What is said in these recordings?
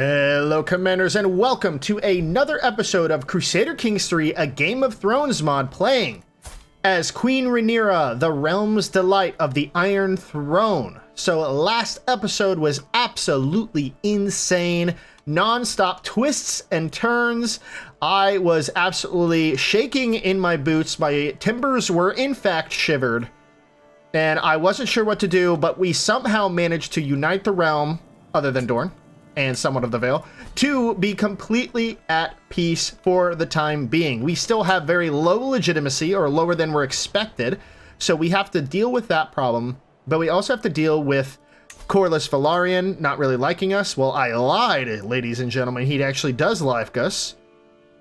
Hello Commanders and welcome to another episode of Crusader Kings 3, a Game of Thrones mod playing as Queen Rhaenyra, the realm's delight of the Iron Throne. So last episode was absolutely insane, non-stop twists and turns. I was absolutely shaking in my boots, my timbers were in fact shivered, and I wasn't sure what to do, but we somehow managed to unite the realm, other than Dorne and somewhat of the Vale, to be completely at peace for the time being. We still have very low legitimacy, or lower than we're expected, so we have to deal with that problem, but we also have to deal with Corlys Velaryon not really liking us. Well, I lied, ladies and gentlemen. He actually does like us.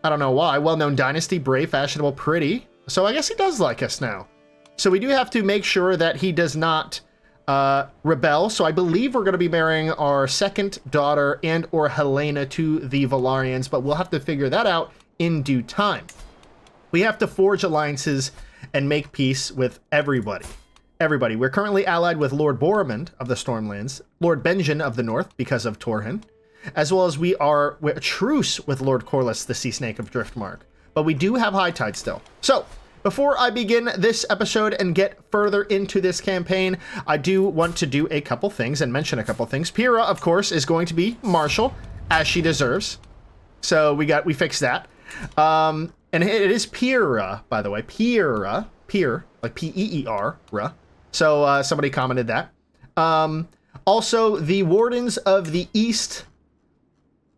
I don't know why. Well-known dynasty, brave, fashionable, pretty. So I guess he does like us now. So we do have to make sure that he does not rebel. So I believe we're going to be marrying our second daughter and or Helena to the Velaryons, but we'll have to figure that out in due time. We have to forge alliances and make peace with everybody. We're currently allied with Lord Boromund of the Stormlands, Lord Benjen of the North because of Torhin, as well as we are a truce with Lord Corlys, the Sea Snake of Driftmark. But we do have High Tide still. So before I begin this episode and get further into this campaign, I do want to do a couple things and mention a couple things. Pyrrha, of course, is going to be Marshal, as she deserves. So we fixed that. And it is Pyrrha, by the way. Pyrrha, like P-E-E-R, So somebody commented that. Also, the Wardens of the East,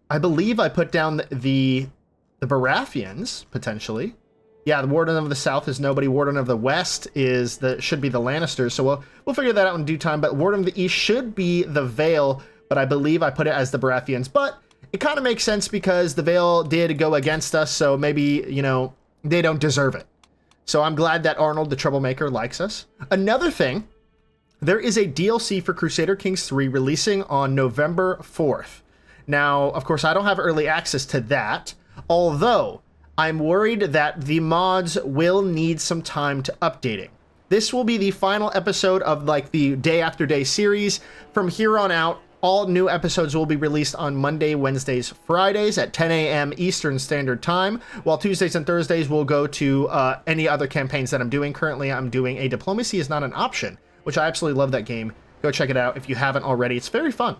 I believe I put down the Baratheons, potentially. Yeah, the Warden of the South is nobody. Warden of the West should be the Lannisters. So we'll figure that out in due time. But Warden of the East should be the Vale, but I believe I put it as the Baratheons. But it kind of makes sense because the Vale did go against us, so maybe, you know, they don't deserve it. So I'm glad that Arnold, the Troublemaker, likes us. Another thing, there is a DLC for Crusader Kings 3 releasing on November 4th. Now, of course, I don't have early access to that, although I'm worried that the mods will need some time to updating. This will be the final episode of like the day after day series. From here on out, all new episodes will be released on Monday, Wednesdays, Fridays at 10 a.m. Eastern Standard Time, while Tuesdays and Thursdays will go to any other campaigns that I'm doing. Currently, I'm doing a Diplomacy is Not an Option, which I absolutely love that game. Go check it out if you haven't already. It's very fun.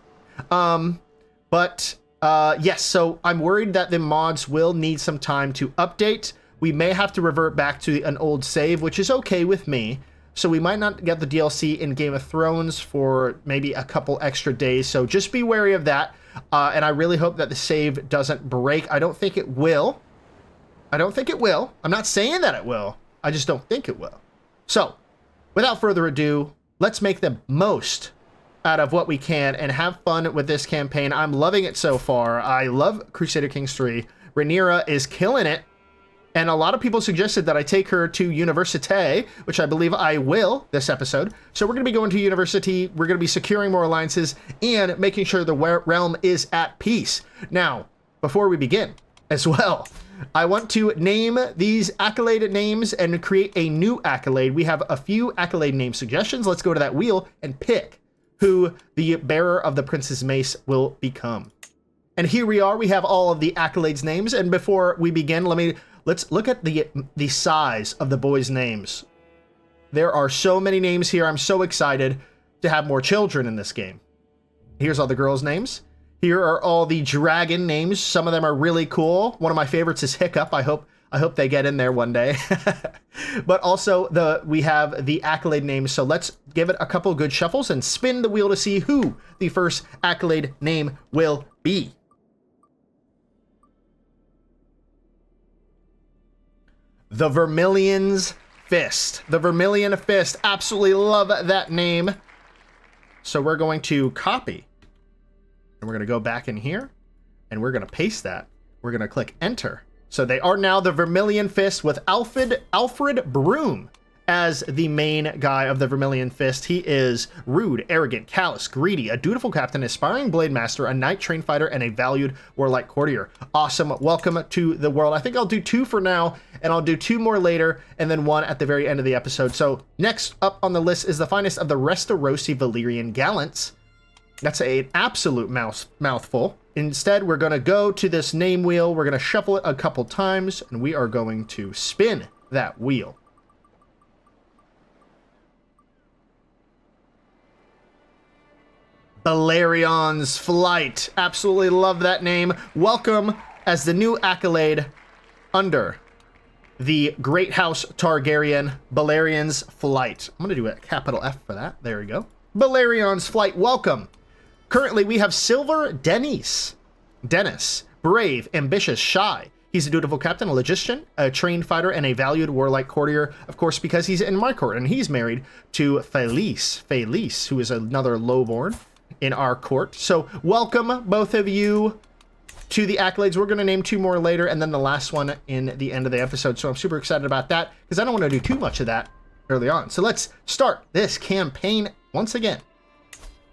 Yes, so I'm worried that the mods will need some time to update. We may have to revert back to an old save, which is okay with me. So we might not get the DLC in Game of Thrones for maybe a couple extra days. So just be wary of that. And I really hope that the save doesn't break. I don't think it will. I'm not saying that it will. I just don't think it will. So without further ado, let's make the most out of what we can and have fun with this campaign. I'm loving it so far. I love Crusader Kings 3. Rhaenyra is killing it. And a lot of people suggested that I take her to Université, which I believe I will this episode. So we're going to be going to University. We're going to be securing more alliances and making sure the realm is at peace. Now, before we begin as well, I want to name these Accolade names and create a new Accolade. We have a few Accolade name suggestions. Let's go to that wheel and pick who the bearer of the Prince's Mace will become. And here we are. We have all of the Accolades names. And before we begin, let's look at the size of the boys' names. There are so many names here. I'm so excited to have more children in this game. Here's all the girls' names. Here are all the dragon names. Some of them are really cool. One of my favorites is Hiccup. I hope they get in there one day. But also we have the Accolade names. So let's give it a couple good shuffles and spin the wheel to see who the first Accolade name will be. The Vermillion's Fist. The Vermilion Fist. Absolutely love that name. So we're going to copy. And we're going to go back in here. And we're going to paste that. We're going to click Enter. So they are now the Vermilion Fist with Alfred Broom as the main guy of the Vermilion Fist. He is rude, arrogant, callous, greedy, a dutiful captain, aspiring blade master, a knight trained fighter, and a valued warlike courtier. Awesome. Welcome to the world. I think I'll do 2 for now, and I'll do 2 more later, and then 1 at the very end of the episode. So next up on the list is the finest of the Restarosi Valyrian gallants. That's an absolute mouthful. instead, we're going to go to this name wheel. We're going to shuffle it a couple times, and we are going to spin that wheel. Balerion's Flight. Absolutely love that name. Welcome as the new Accolade under the Great House Targaryen, Balerion's Flight. I'm going to do a capital F for that. There we go. Balerion's Flight, welcome. Currently, we have Silver Dennis, brave, ambitious, shy. He's a dutiful captain, a logician, a trained fighter, and a valued warlike courtier, of course, because he's in my court, and he's married to Felice, who is another lowborn in our court. So welcome, both of you, to the accolades. We're going to name 2 more later, and then the last one in the end of the episode. So I'm super excited about that, because I don't want to do too much of that early on. So let's start this campaign once again.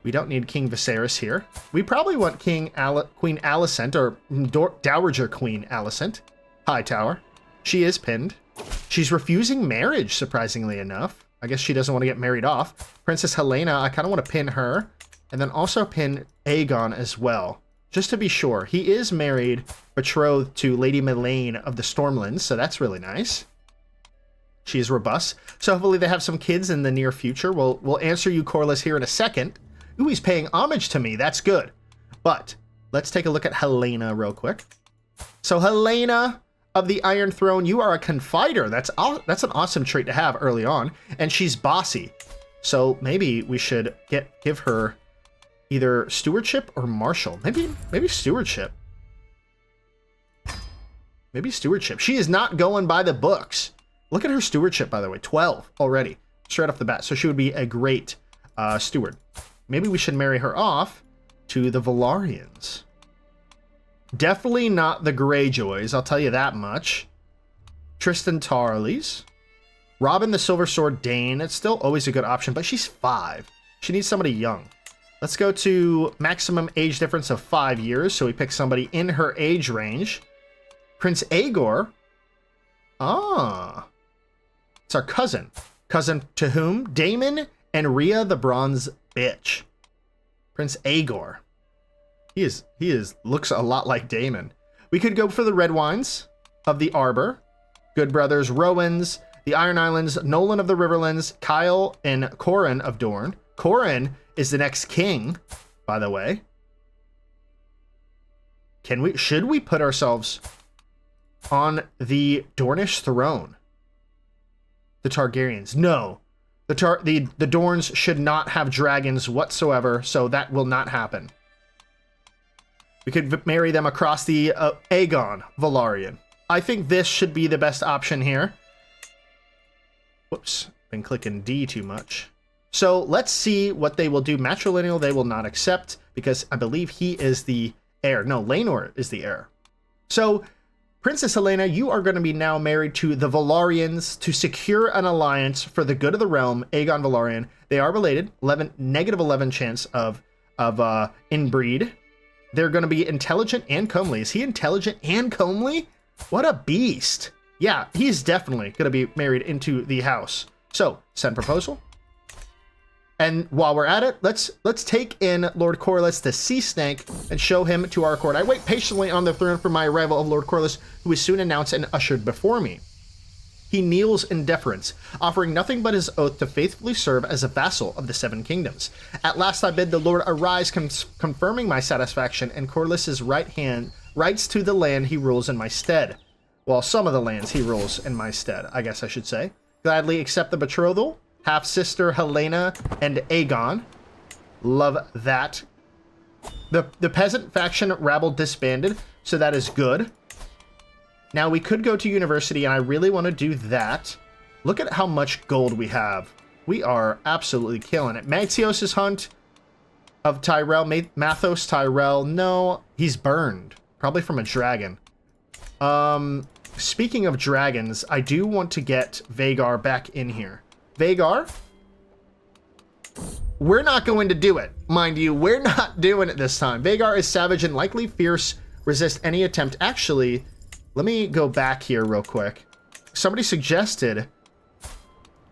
We don't need King Viserys here. We probably want Queen Alicent, or Dowager Queen Alicent. Hightower. She is pinned. She's refusing marriage, surprisingly enough. I guess she doesn't want to get married off. Princess Helena, I kind of want to pin her. And then also pin Aegon as well, just to be sure. He is married, betrothed to Lady Melaine of the Stormlands, so that's really nice. She is robust. So hopefully they have some kids in the near future. We'll answer you, Corlys, here in a second. Ooh, he's paying homage to me. That's good. But let's take a look at Helena real quick. So Helena of the Iron Throne, you are a confider. That's an awesome trait to have early on. And she's bossy. So maybe we should give her either stewardship or marshal. Maybe stewardship. Maybe stewardship. She is not going by the books. Look at her stewardship, by the way. 12 already. Straight off the bat. So she would be a great steward. Maybe we should marry her off to the Velaryons. Definitely not the Greyjoys, I'll tell you that much. Tristan Tarleys. Robin the Silver Sword Dane. It's still always a good option, but she's 5. She needs somebody young. Let's go to maximum age difference of 5 years, so we pick somebody in her age range. Prince Aegor. Ah. It's our cousin. Cousin to whom? Daemon and Rhea the Bronze Bitch. Prince Aegor. He looks a lot like Daemon. We could go for the Red Wines of the Arbor. Good Brothers, Rowans, the Iron Islands, Nolan of the Riverlands, Kyle and Corran of Dorne. Corran is the next king, by the way. Should we put ourselves on the Dornish throne? The Targaryens. No. The Dorns should not have dragons whatsoever, so that will not happen. We could marry them across the Aegon Velaryon. I think this should be the best option here. Whoops, been clicking D too much. So let's see what they will do. Matrilineal they will not accept, because I believe he is the heir. No, Laenor is the heir. So Princess Helena, you are going to be now married to the Velaryons to secure an alliance for the good of the realm. Aegon Velaryon. They are related. -11 chance of inbreed. They're going to be intelligent and comely. Is he intelligent and comely? What a beast. Yeah, he's definitely going to be married into the house. So, send proposal. And while we're at it, let's take in Lord Corlys the Sea Snake and show him to our court. I wait patiently on the throne for my arrival of Lord Corlys, who is soon announced and ushered before me. He kneels in deference, offering nothing but his oath to faithfully serve as a vassal of the 7 kingdoms. At last I bid the Lord arise, confirming my satisfaction, and Corlys's right hand rights to the land he rules in my stead. Well, some of the lands he rules in my stead, I guess I should say. Gladly accept the betrothal. Half-sister Helena and Aegon. Love that. The peasant faction rabble disbanded, so that is good. Now, we could go to university, and I really want to do that. Look at how much gold we have. We are absolutely killing it. Maxios' hunt of Tyrell. Mathos Tyrell. No, he's burned. Probably from a dragon. Speaking of dragons, I do want to get Vhagar back in here. Vhagar? We're not going to do it. Mind you, we're not doing it this time. Vhagar is savage and likely fierce. Resist any attempt. Actually, let me go back here real quick. Somebody suggested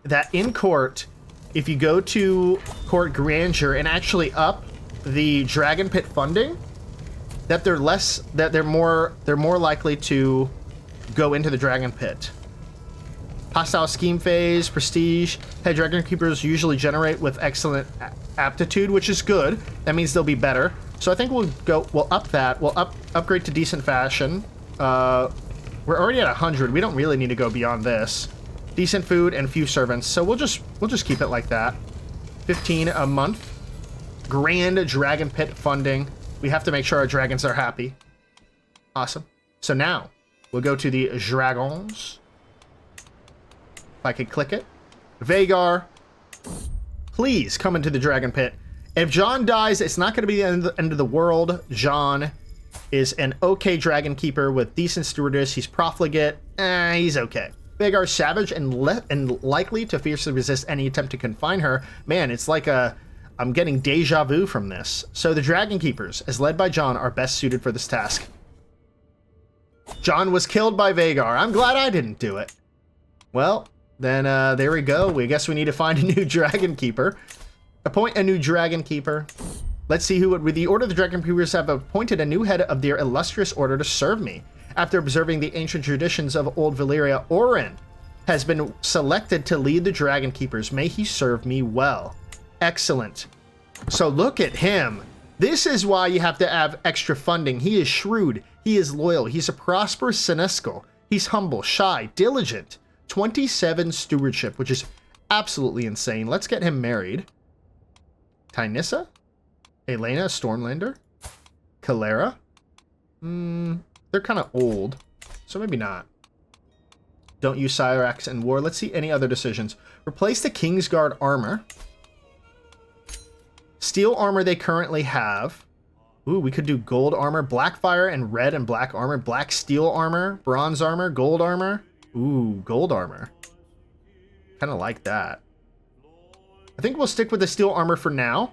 that in court, if you go to court grandeur and actually up the dragon pit funding, that they're more likely to go into the dragon pit. Hostile scheme phase, prestige. Hey, dragon keepers usually generate with excellent aptitude, which is good. That means they'll be better. So I think we'll up that. We'll upgrade to decent fashion. We're already at 100. We don't really need to go beyond this. Decent food and few servants. So we'll just keep it like that. 15 a month. Grand dragon pit funding. We have to make sure our dragons are happy. Awesome. So now we'll go to the dragons. If I could click it. Vhagar, please come into the dragon pit. If Jon dies, it's not going to be the end of the world. Jon is an okay dragon keeper with decent stewardess. He's profligate. He's okay. Vhagar's savage and likely to fiercely resist any attempt to confine her. Man, it's like I'm getting deja vu from this. So the dragon keepers, as led by Jon, are best suited for this task. Jon was killed by Vhagar. I'm glad I didn't do it. Well, then there we go. We guess we need to find a new dragon keeper. Appoint a new dragon keeper. Let's see who would... The Order of the Dragon Keepers have appointed a new head of their illustrious order to serve me. After observing the ancient traditions of Old Valyria, Orin has been selected to lead the Dragon Keepers. May he serve me well. Excellent. So look at him. This is why you have to have extra funding. He is shrewd. He is loyal. He's a prosperous senescal. He's humble, shy, diligent. 27 stewardship, which is absolutely insane. Let's get him married. Tynissa? Elena, Stormlander? Kalera? They're kind of old, so maybe not. Don't use Cyrax in war. Let's see any other decisions. Replace the Kingsguard armor. Steel armor they currently have. Ooh, we could do gold armor, Blackfire and red and black armor, black steel armor, bronze armor, gold armor. Ooh, gold armor. Kind of like that. I think we'll stick with the steel armor for now.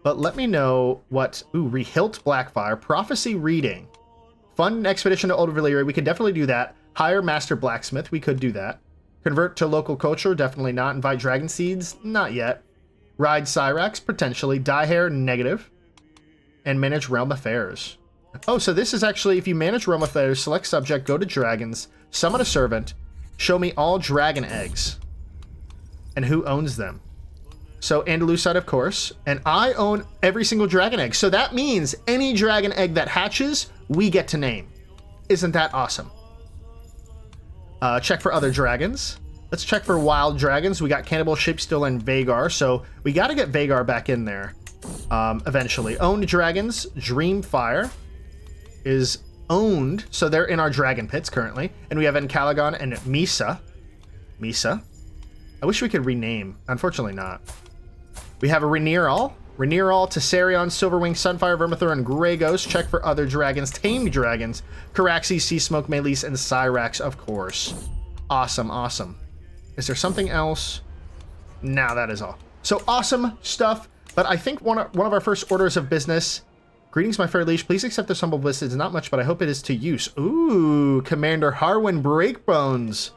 But let me know what... Ooh, rehilt Blackfire. Prophecy reading. Fund an expedition to Old Valyria. We could definitely do that. Hire Master Blacksmith. We could do that. Convert to local culture. Definitely not. Invite Dragon Seeds. Not yet. Ride Cyrax. Potentially. Dye hair. Negative. And manage Realm Affairs. Oh, so this is actually... If you manage Realm Affairs, select subject, go to Dragons, summon a servant, show me all dragon eggs. And who owns them. So Andalusite, of course, and I own every single dragon egg. So that means any dragon egg that hatches, we get to name. Isn't that awesome? Check for other dragons. Let's check for wild dragons. We got Cannibal, Sheepstill, and Vhagar. So we got to get Vhagar back in there eventually. Owned dragons. Dreamfire is owned. So they're in our dragon pits currently. And we have Encalagon and Misa. Misa. I wish we could rename. Unfortunately not. We have a Rhaenyral, Tessarion, Silverwing, Sunfire, Vermithor, and Grey Ghost. Check for other dragons, tamed dragons, Caraxes, Seasmoke, Meleese, and Cyrax, of course. Awesome, awesome. Is there something else? No, that is all. So awesome stuff, but I think one of our first orders of business. Greetings, my fair liege. Please accept this humble bliss. It's not much, but I hope it is to use. Ooh, Commander Harwin Breakbones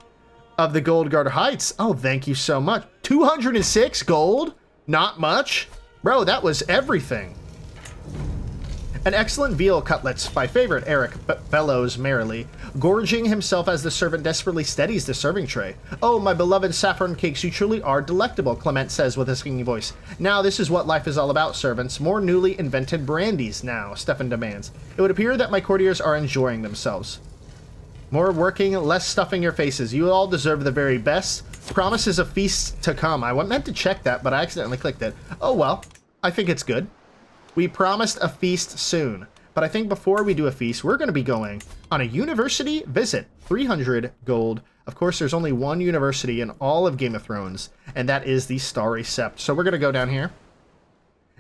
of the Goldguard Heights. Oh, thank you so much. 206 gold? Not much. Bro, that was everything. An excellent veal cutlets, my favorite. Eric bellows merrily, gorging himself as the servant desperately steadies the serving tray. Oh, my beloved saffron cakes, you truly are delectable, Clement says with a singing voice. Now this is what life is all about, servants. More newly invented brandies now, Stefan demands. It would appear that my courtiers are enjoying themselves. More working, less stuffing your faces. You all deserve the very best. Promises of feasts to come. I meant to check that, but I accidentally clicked it. Oh well, I think it's good. We promised a feast soon, but I think before we do a feast, we're going to be going on a university visit. 300 gold. Of course, there's only one university in all of Game of Thrones, and that is the Starry Sept. So we're going to go down here.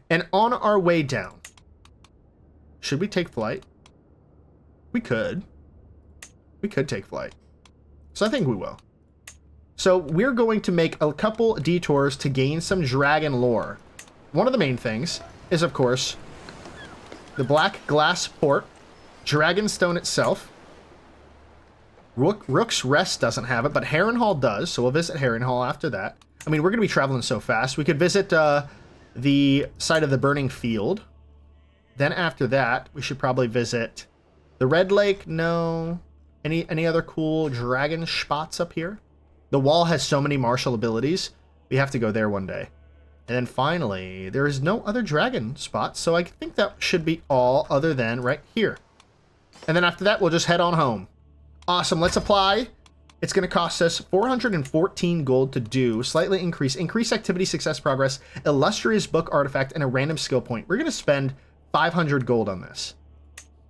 And on our way down, should we take flight? We could. We could take flight. So I think we will. So we're going to make a couple detours to gain some dragon lore. One of the main things is, of course, the Black Glass Port, Dragonstone itself. Rook's Rest doesn't have it, but Harrenhal does, so we'll visit Harrenhal after that. I mean, we're going to be traveling so fast. We could visit the site of the Burning Field. Then after that, we should probably visit the Red Lake. No. Any other cool dragon spots up here? The wall has so many martial abilities. We have to go there one day. And then finally, there is no other dragon spots, so I think that should be all other than right here. And then after that, we'll just head on home. Awesome, let's apply. It's going to cost us 414 gold to do, slightly increase activity, success, progress, illustrious book artifact, and a random skill point. We're going to spend 500 gold on this.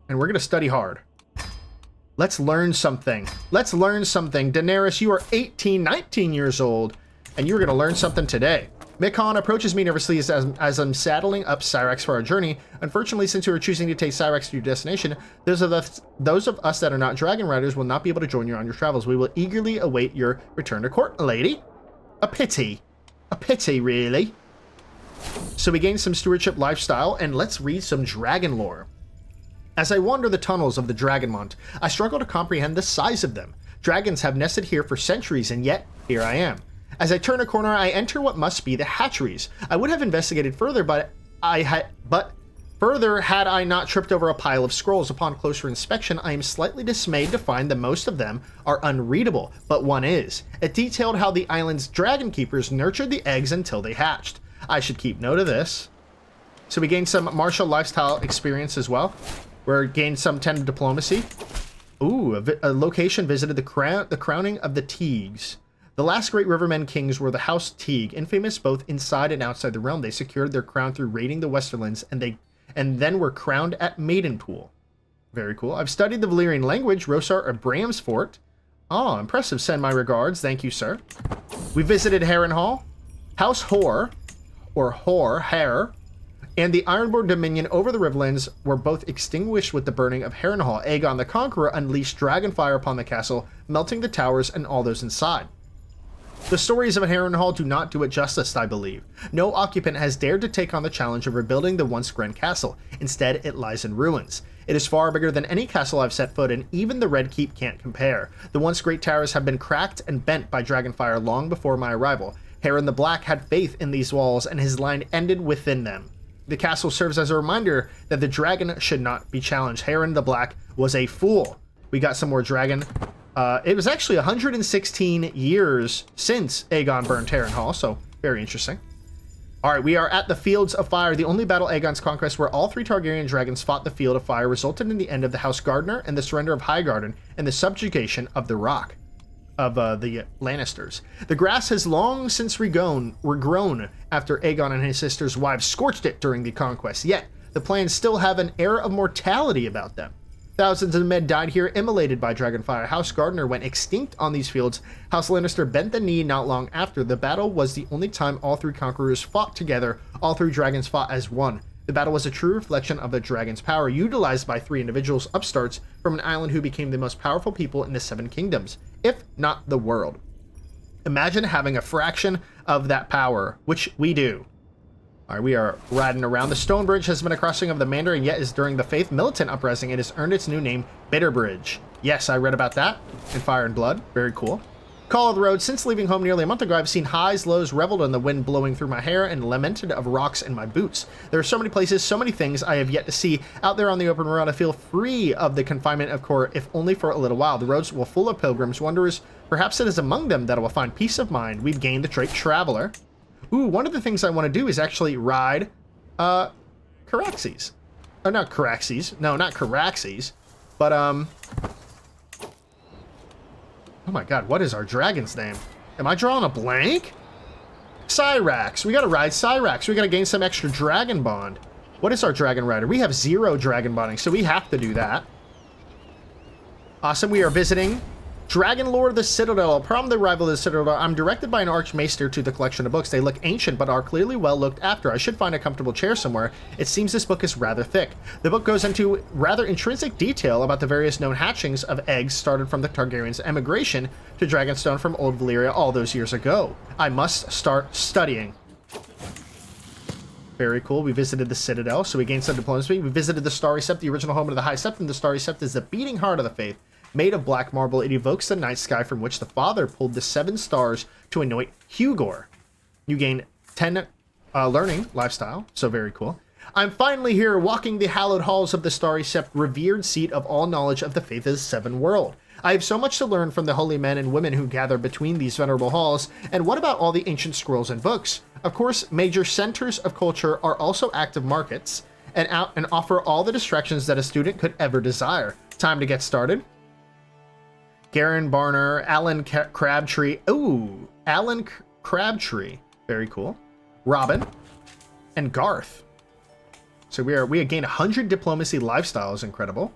And we're going to study hard. Let's learn something. Let's learn something. Daenerys, you are 18, 19 years old, and you're going to learn something today. Mikon approaches me nervously as I'm saddling up Cyrax for our journey. Unfortunately, since you are choosing to take Cyrax to your destination, those of us that are not dragon riders will not be able to join you on your travels. We will eagerly await your return to court, lady. A pity. A pity, really. So we gain some stewardship lifestyle, and let's read some dragon lore. As I wander the tunnels of the Dragonmont, I struggle to comprehend the size of them. Dragons have nested here for centuries, and yet, here I am. As I turn a corner, I enter what must be the hatcheries. I would have investigated further, but had I not tripped over a pile of scrolls. Upon closer inspection, I am slightly dismayed to find that most of them are unreadable, but one is. It detailed how the island's dragon keepers nurtured the eggs until they hatched. I should keep note of this. So we gained some martial lifestyle experience as well. We gained some 10 diplomacy. Ooh, a location visited the crowning of the Teagues. The last great rivermen kings were the House Teague, infamous both inside and outside the realm. They secured their crown through raiding the Westerlands, and then were crowned at Maidenpool. Very cool. I've studied the Valyrian language. Rosar of Bramsfort. Oh, impressive. Send my regards. Thank you, sir. We visited Harrenhal, House Hor, or Hare, and the Ironborn Dominion over the Riverlands were both extinguished with the burning of Harrenhal. Aegon the Conqueror unleashed dragonfire upon the castle, melting the towers and all those inside. The stories of Harrenhal do not do it justice, I believe. No occupant has dared to take on the challenge of rebuilding the once grand castle. Instead, it lies in ruins. It is far bigger than any castle I've set foot in, even the Red Keep can't compare. The once great towers have been cracked and bent by dragonfire long before my arrival. Harren the Black had faith in these walls, and his line ended within them. The castle serves as a reminder that the dragon should not be challenged. Harren the Black was a fool. We got some more dragon. It was actually 116 years since Aegon burned Harrenhal, so very interesting. All right, we are at the Fields of Fire, the only battle Aegon's conquest where all three Targaryen dragons fought the Field of Fire resulted in the end of the House Gardener and the surrender of Highgarden and the subjugation of the Rock of the Lannisters. The grass has long since regrown after Aegon and his sisters' wives scorched it during the conquest, yet the plans still have an air of mortality about them. Thousands of men died here, immolated by dragonfire. House Gardener went extinct on these fields. House Lannister bent the knee not long after. The battle was the only time all three conquerors fought together. All three dragons fought as one. The battle was a true reflection of the dragon's power, utilized by three individuals, upstarts from an island who became the most powerful people in the Seven Kingdoms, if not the world. Imagine having a fraction of that power, which we do. All right, we are riding around. The Stone Bridge has been a crossing of the Mandarin, and yet is during the Faith Militant Uprising. It has earned its new name, Bitter Bridge. Yes, I read about that in Fire and Blood. Very cool. Call of the Road. Since leaving home nearly a month ago, I've seen highs, lows, reveled in the wind blowing through my hair, and lamented of rocks in my boots. There are so many places, so many things I have yet to see. Out there on the open road, I feel free of the confinement of court, if only for a little while. The roads will full of pilgrims, wanderers. Perhaps it is among them that I will find peace of mind. We've gained the trait Traveler. Ooh, one of the things I want to do is actually ride, Caraxes. Oh, not Caraxes. No, not Caraxes. But, oh my god, what is our dragon's name? Am I drawing a blank? Cyrax. We gotta ride Cyrax. We gotta gain some extra dragon bond. What is our dragon rider? We have 0 dragon bonding, so we have to do that. Awesome, we are visiting Dragon Lore the Citadel. Upon the arrival of the Citadel, I'm directed by an Archmaester to the collection of books. They look ancient, but are clearly well looked after. I should find a comfortable chair somewhere. It seems this book is rather thick. The book goes into rather intrinsic detail about the various known hatchings of eggs started from the Targaryens' emigration to Dragonstone from Old Valyria all those years ago. I must start studying. Very cool. We visited the Citadel, so we gained some diplomacy. We visited the Starry Sept, the original home of the High Septon. The Starry Sept is the beating heart of the faith. Made of black marble, it evokes the night sky from which the Father pulled the 7 stars to anoint Hugor. You gain 10 learning lifestyle, so very cool. I'm finally here, walking the hallowed halls of the Starry Sept, revered seat of all knowledge of the faith of the Seven World. I have so much to learn from the holy men and women who gather between these venerable halls, and what about all the ancient scrolls and books? Of course, major centers of culture are also active markets, and offer all the distractions that a student could ever desire. Time to get started. Garen Barner, Alan Crabtree. Ooh, Alan Crabtree. Very cool. Robin and Garth. So we have gained 100 diplomacy lifestyles. Incredible.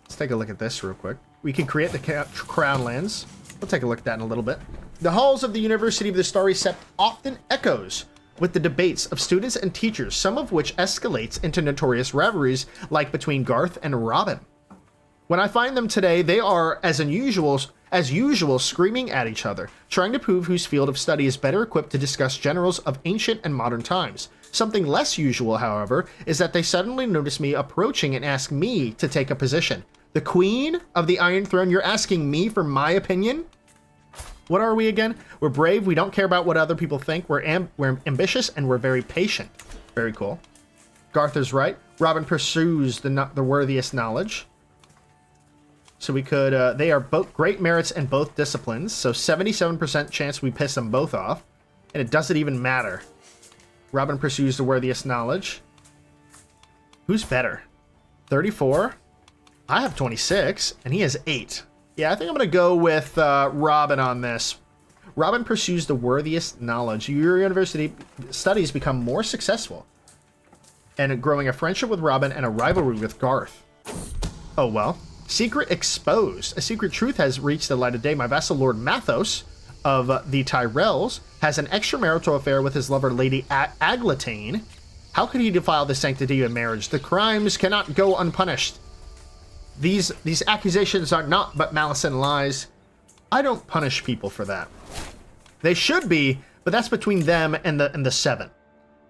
Let's take a look at this real quick. We can create the crown lands. We'll take a look at that in a little bit. The halls of the University of the Starry Sept often echoes with the debates of students and teachers, some of which escalates into notorious rivalries like between Garth and Robin. When I find them today, they are, as usual, screaming at each other, trying to prove whose field of study is better equipped to discuss generals of ancient and modern times. Something less usual, however, is that they suddenly notice me approaching and ask me to take a position. The Queen of the Iron Throne, you're asking me for my opinion? What are we again? We're brave, we don't care about what other people think, we're ambitious, and we're very patient. Very cool. Garth is right. Robin pursues the worthiest knowledge. So we could, they are both great merits in both disciplines, so 77% chance we piss them both off, and it doesn't even matter. Robin pursues the worthiest knowledge. Who's better? 34? I have 26, and he has 8. Yeah, I think I'm going to go with Robin on this. Robin pursues the worthiest knowledge. Your university studies become more successful, and growing a friendship with Robin and a rivalry with Garth. Oh well. Secret exposed. A secret truth has reached the light of day. My vassal Lord Mathos of the Tyrells has an extramarital affair with his lover Lady Aglatane. How could he defile the sanctity of marriage? The crimes cannot go unpunished. These accusations are not but malice and lies. I don't punish people for that. They should be, but that's between them and the Seven.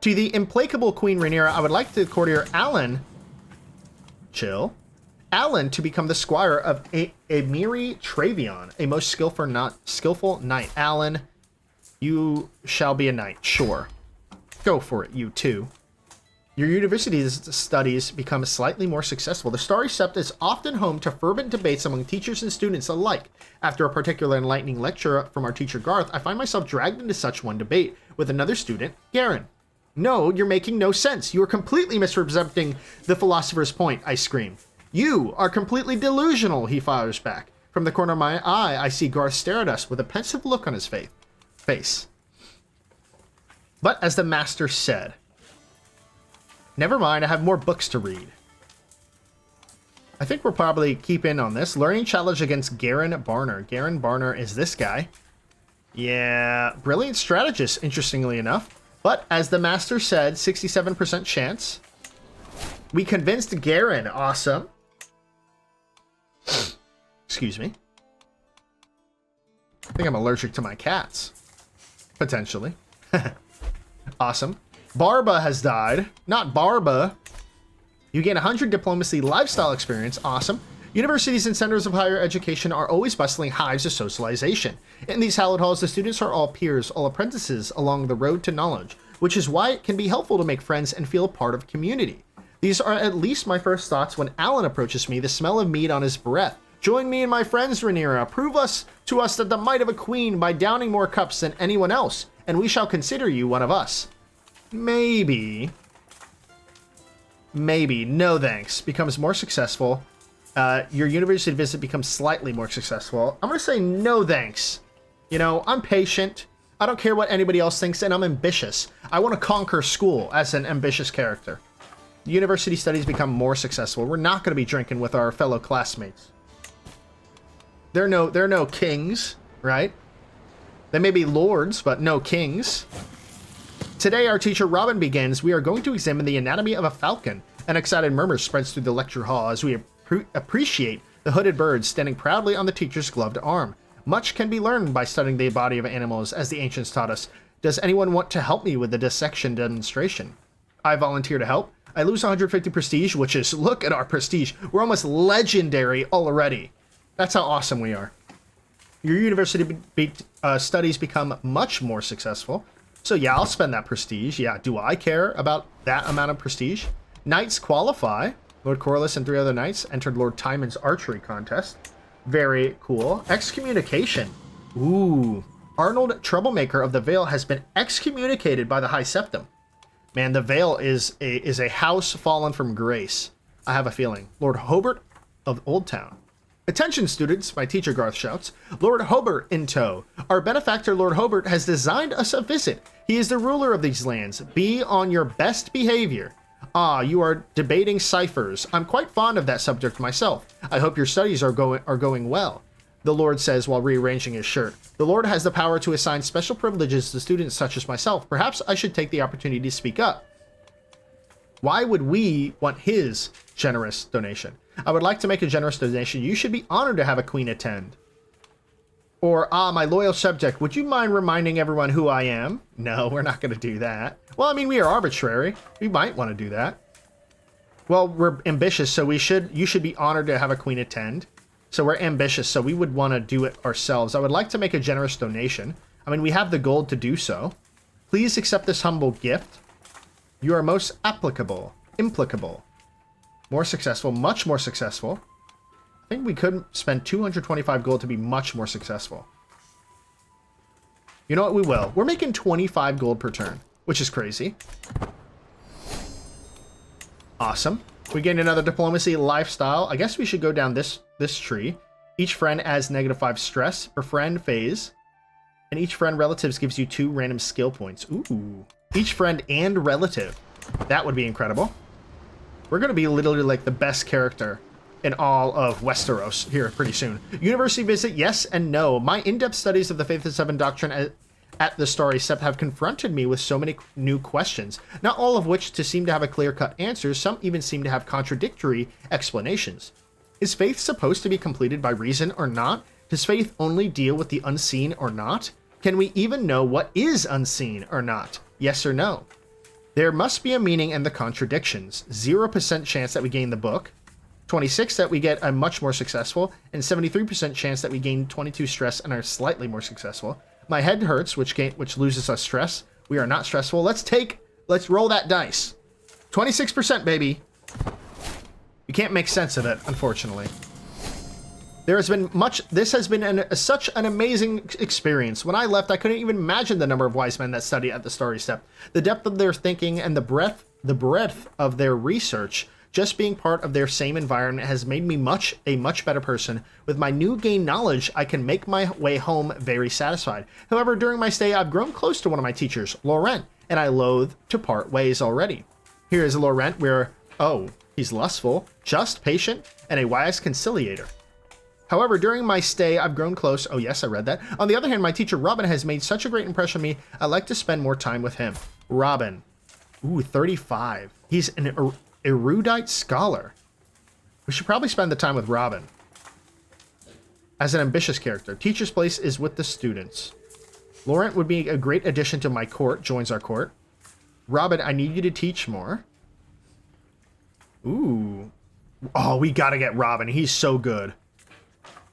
To the implacable Queen Rhaenyra, I would like the courtier Alan to become the squire of Amiri Travion, a most skillful knight. Alan, you shall be a knight. Sure. Go for it, you too. Your university's studies become slightly more successful. The Starry Sept is often home to fervent debates among teachers and students alike. After a particular enlightening lecture from our teacher Garth, I find myself dragged into such one debate with another student, Garen. No, you're making no sense. You are completely misrepresenting the philosopher's point, I scream. You are completely delusional, he fires back. From the corner of my eye, I see Garth stare at us with a pensive look on his face. But as the master said, never mind, I have more books to read. I think we'll probably keep in on this. Learning challenge against Garen Barner. Garen Barner is this guy. Yeah, brilliant strategist, interestingly enough. But as the master said, 67% chance. We convinced Garen. Awesome. Excuse me. I think I'm allergic to my cats. Potentially. Awesome. Barba has died. Not Barba. You gain 100 diplomacy lifestyle experience. Awesome. Universities and centers of higher education are always bustling hives of socialization. In these hallowed halls, the students are all peers, all apprentices along the road to knowledge, which is why it can be helpful to make friends and feel part of community. These are at least my first thoughts when Alan approaches me, the smell of mead on his breath. Join me and my friends, Rhaenyra. Prove to us that the might of a queen by downing more cups than anyone else, and we shall consider you one of us. Maybe. No thanks. Becomes more successful. Your university visit becomes slightly more successful. I'm going to say no thanks. You know, I'm patient. I don't care what anybody else thinks, and I'm ambitious. I want to conquer school as an ambitious character. University studies become more successful. We're not going to be drinking with our fellow classmates. They're no kings, right? They may be lords, but no kings. Today, our teacher Robin begins. We are going to examine the anatomy of a falcon. An excited murmur spreads through the lecture hall as we appreciate the hooded bird standing proudly on the teacher's gloved arm. Much can be learned by studying the body of animals, as the ancients taught us. Does anyone want to help me with the dissection demonstration? I volunteer to help. I lose 150 prestige, which is, look at our prestige. We're almost legendary already. That's how awesome we are. Your university studies become much more successful. So yeah, I'll spend that prestige. Yeah, do I care about that amount of prestige? Knights qualify. Lord Corlys and 3 other knights entered Lord Timon's archery contest. Very cool. Excommunication. Ooh. Arnold, Troublemaker of the Vale, has been excommunicated by the High Septum. Man, the Vale is a house fallen from grace. I have a feeling. Lord Hobart of Old Town. Attention, students, my teacher Garth shouts. Lord Hobart in tow. Our benefactor, Lord Hobart, has designed us a visit. He is the ruler of these lands. Be on your best behavior. Ah, you are debating ciphers. I'm quite fond of that subject myself. I hope your studies are going well, the Lord says while rearranging his shirt. The Lord has the power to assign special privileges to students such as myself. Perhaps I should take the opportunity to speak up. Why would we want his generous donation? I would like to make a generous donation. You should be honored to have a queen attend. Or, my loyal subject, would you mind reminding everyone who I am? No, we're not going to do that. Well, I mean, we are arbitrary. We might want to do that. Well, we're ambitious, so you should be honored to have a queen attend. So we're ambitious, so we would want to do it ourselves. I would like to make a generous donation. I mean, we have the gold to do so. Please accept this humble gift. You are most implicable. More successful, much more successful. I think we could spend 225 gold to be much more successful. You know what? We will. We're making 25 gold per turn, which is crazy. Awesome. We gained another diplomacy lifestyle. I guess we should go down this tree. Each friend adds -5 stress per friend phase. And each friend relatives gives you 2 random skill points. Ooh. Each friend and relative. That would be incredible. We're going to be literally like the best character in all of Westeros here pretty soon. University visit, yes and no. My in-depth studies of the Faith of Seven doctrine at the Starry Sept have confronted me with so many new questions, not all of which to seem to have a clear-cut answer. Some even seem to have contradictory explanations. Is faith supposed to be completed by reason or not? Does faith only deal with the unseen or not? Can we even know what is unseen or not? Yes or no? There must be a meaning in the contradictions. 0% chance that we gain the book, 26 that we get a much more successful, and 73% chance that we gain 22 stress and are slightly more successful. My head hurts, which loses us stress. We are not stressful. Let's roll that dice. 26%, baby. You can't make sense of it, unfortunately. This has been such an amazing experience. When I left, I couldn't even imagine the number of wise men that study at the Starry Sept. The depth of their thinking and the breadth of their research. Just being part of their same environment has made me a much better person. With my new gained knowledge, I can make my way home very satisfied. However, during my stay, I've grown close to one of my teachers, Laurent, and I loathe to part ways already. Here is Laurent where, he's lustful, just, patient, and a wise conciliator. However, during my stay, I've grown close. Oh, yes, I read that. On the other hand, my teacher, Robin, has made such a great impression on me. I'd like to spend more time with him. Robin. Ooh, 35. He's an erudite scholar. We should probably spend the time with Robin. As an ambitious character. Teacher's place is with the students. Laurent would be a great addition to my court. Joins our court. Robin, I need you to teach more. Ooh. Oh, we gotta get Robin. He's so good.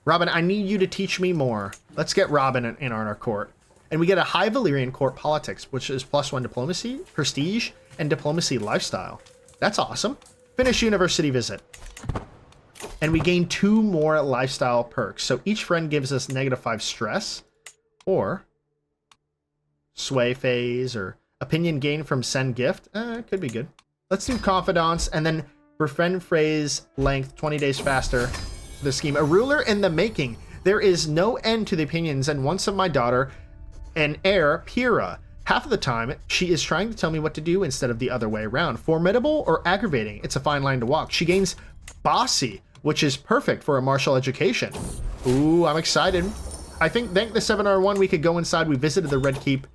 Robin, I need you to teach me more. Let's get Robin in our court. And we get a high Valyrian court politics, which is +1 diplomacy, prestige, and diplomacy lifestyle. That's awesome. Finish university visit. And we gain 2 more lifestyle perks. So each friend gives us -5 stress, or sway phase, or opinion gain from send gift. Could be good. Let's do confidants, and then for friend phrase length 20 days faster. The scheme. A ruler in the making. There is no end to the opinions and wants of my daughter and heir, Pyrrha. Half of the time, she is trying to tell me what to do instead of the other way around. Formidable or aggravating? It's a fine line to walk. She gains bossy, which is perfect for a martial education. Ooh, I'm excited. I think, thank the 7R1, we could go inside. We visited the Red Keep.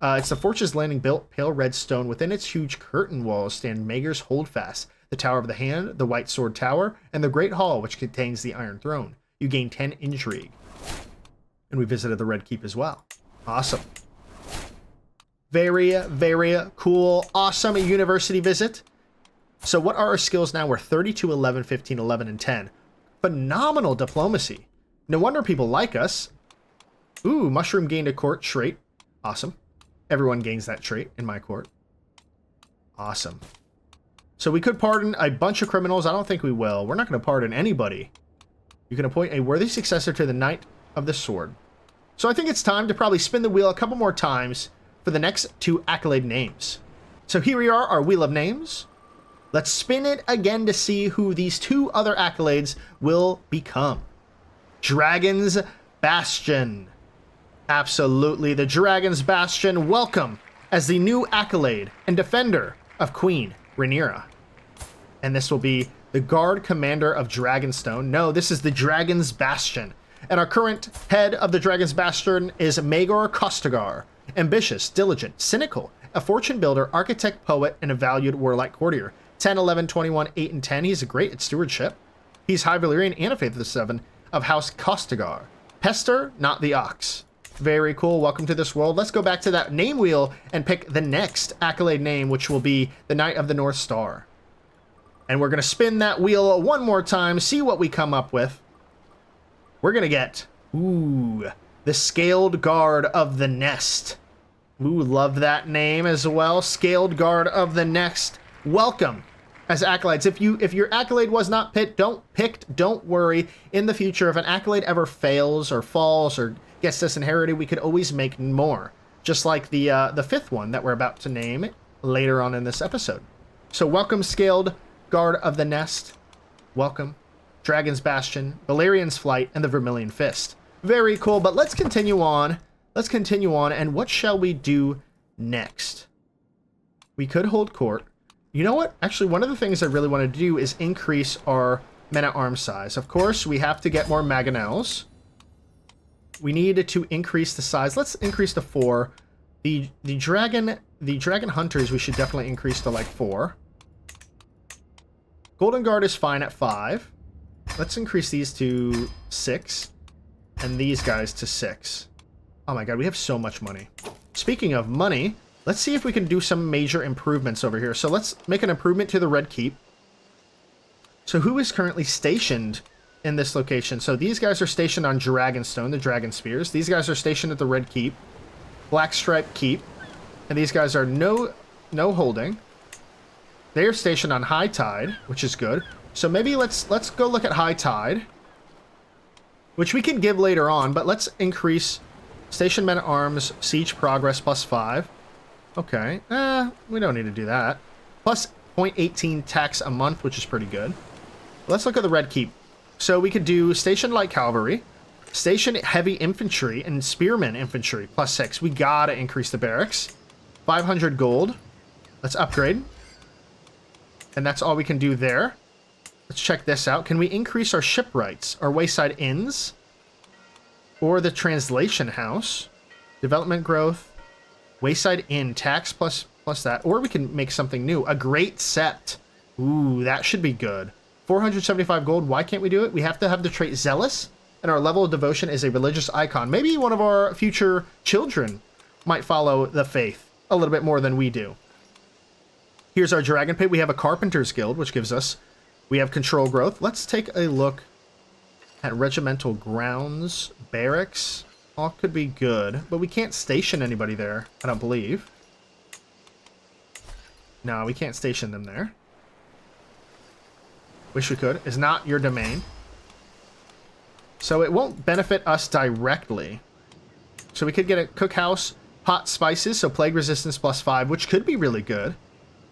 It's the Fortress Landing built pale red stone. Within its huge curtain walls stand Maegor's Holdfast, the Tower of the Hand, the White Sword Tower, and the Great Hall, which contains the Iron Throne. You gain 10 intrigue. And we visited the Red Keep as well. Awesome. Very, very cool. Awesome university visit. So what are our skills now? We're 32, 11, 15, 11, and 10. Phenomenal diplomacy. No wonder people like us. Ooh, mushroom gained a court trait. Awesome. Everyone gains that trait in my court. Awesome. So we could pardon a bunch of criminals. I don't think we will. We're not going to pardon anybody. You can appoint a worthy successor to the Knight of the Sword. So I think it's time to probably spin the wheel a couple more times for the next 2 Accolade names. So here we are, our Wheel of Names. Let's spin it again to see who these 2 other accolades will become. Dragon's Bastion. Absolutely, the Dragon's Bastion. Welcome as the new accolade and defender of Queen Rhaenyra. And this will be the Guard Commander of Dragonstone. No, this is the Dragon's Bastion. And our current head of the Dragon's Bastion is Maegor Costagar. Ambitious, diligent, cynical, a fortune builder, architect, poet, and a valued warlike courtier. 10, 11, 21, 8, and 10. He's great at stewardship. He's High Valyrian and a Faith of the Seven of House Costagar. Pester, not the ox. Very cool. Welcome to this world. Let's go back to that name wheel and pick the next accolade name, which will be the Knight of the North Star. And we're going to spin that wheel one more time, see what we come up with. We're going to get, the Scaled Guard of the Nest. Love that name as well. Scaled Guard of the Nest. Welcome as accolades. If your accolade was not picked, don't worry. In the future, if an accolade ever fails or falls or gets disinherited, we could always make more. Just like the 5th one that we're about to name later on in this episode. So welcome, Scaled Guard of the Nest. Welcome. Dragon's Bastion, Valyrian's Flight, and the Vermilion Fist. Very cool, but let's continue on. Let's continue on, and what shall we do next? We could hold court. You know what? Actually, one of the things I really want to do is increase our men-at-arms size. Of course, we have to get more mangonels. We need to increase the size. Let's increase to 4. The dragon hunters we should definitely increase to like 4. Golden Guard is fine at 5. Let's increase these to 6. And these guys to 6. Oh my god, we have so much money. Speaking of money, let's see if we can do some major improvements over here. So let's make an improvement to the Red Keep. So who is currently stationed in this location? So these guys are stationed on Dragonstone, the Dragon Spears. These guys are stationed at the Red Keep, Blackstripe Keep. And these guys are no holding. They are stationed on High Tide, which is good. So maybe let's go look at High Tide, which we can give later on, but let's increase Station Men-at-Arms, Siege Progress +5. Okay, we don't need to do that. Plus 0.18 tax a month, which is pretty good. Let's look at the Red Keep. So we could do Station Light Cavalry, Station Heavy Infantry, and Spearmen Infantry +6. We gotta increase the barracks. 500 gold. Let's upgrade. And that's all we can do there. Let's check this out. Can we increase our shipwrights, our wayside inns, or the translation house? Development growth, wayside inn, tax plus that, or we can make something new. A great sept. Ooh, that should be good. 475 gold. Why can't we do it? We have to have the trait zealous, and our level of devotion is a religious icon. Maybe one of our future children might follow the faith a little bit more than we do. Here's our Dragon Pit. We have a Carpenter's Guild, which gives us... We have control growth. Let's take a look at regimental grounds, barracks. All could be good, but we can't station anybody there, I don't believe. No, we can't station them there. Wish we could. Is not your domain. So it won't benefit us directly. So we could get a cookhouse, hot spices, so plague resistance +5, which could be really good.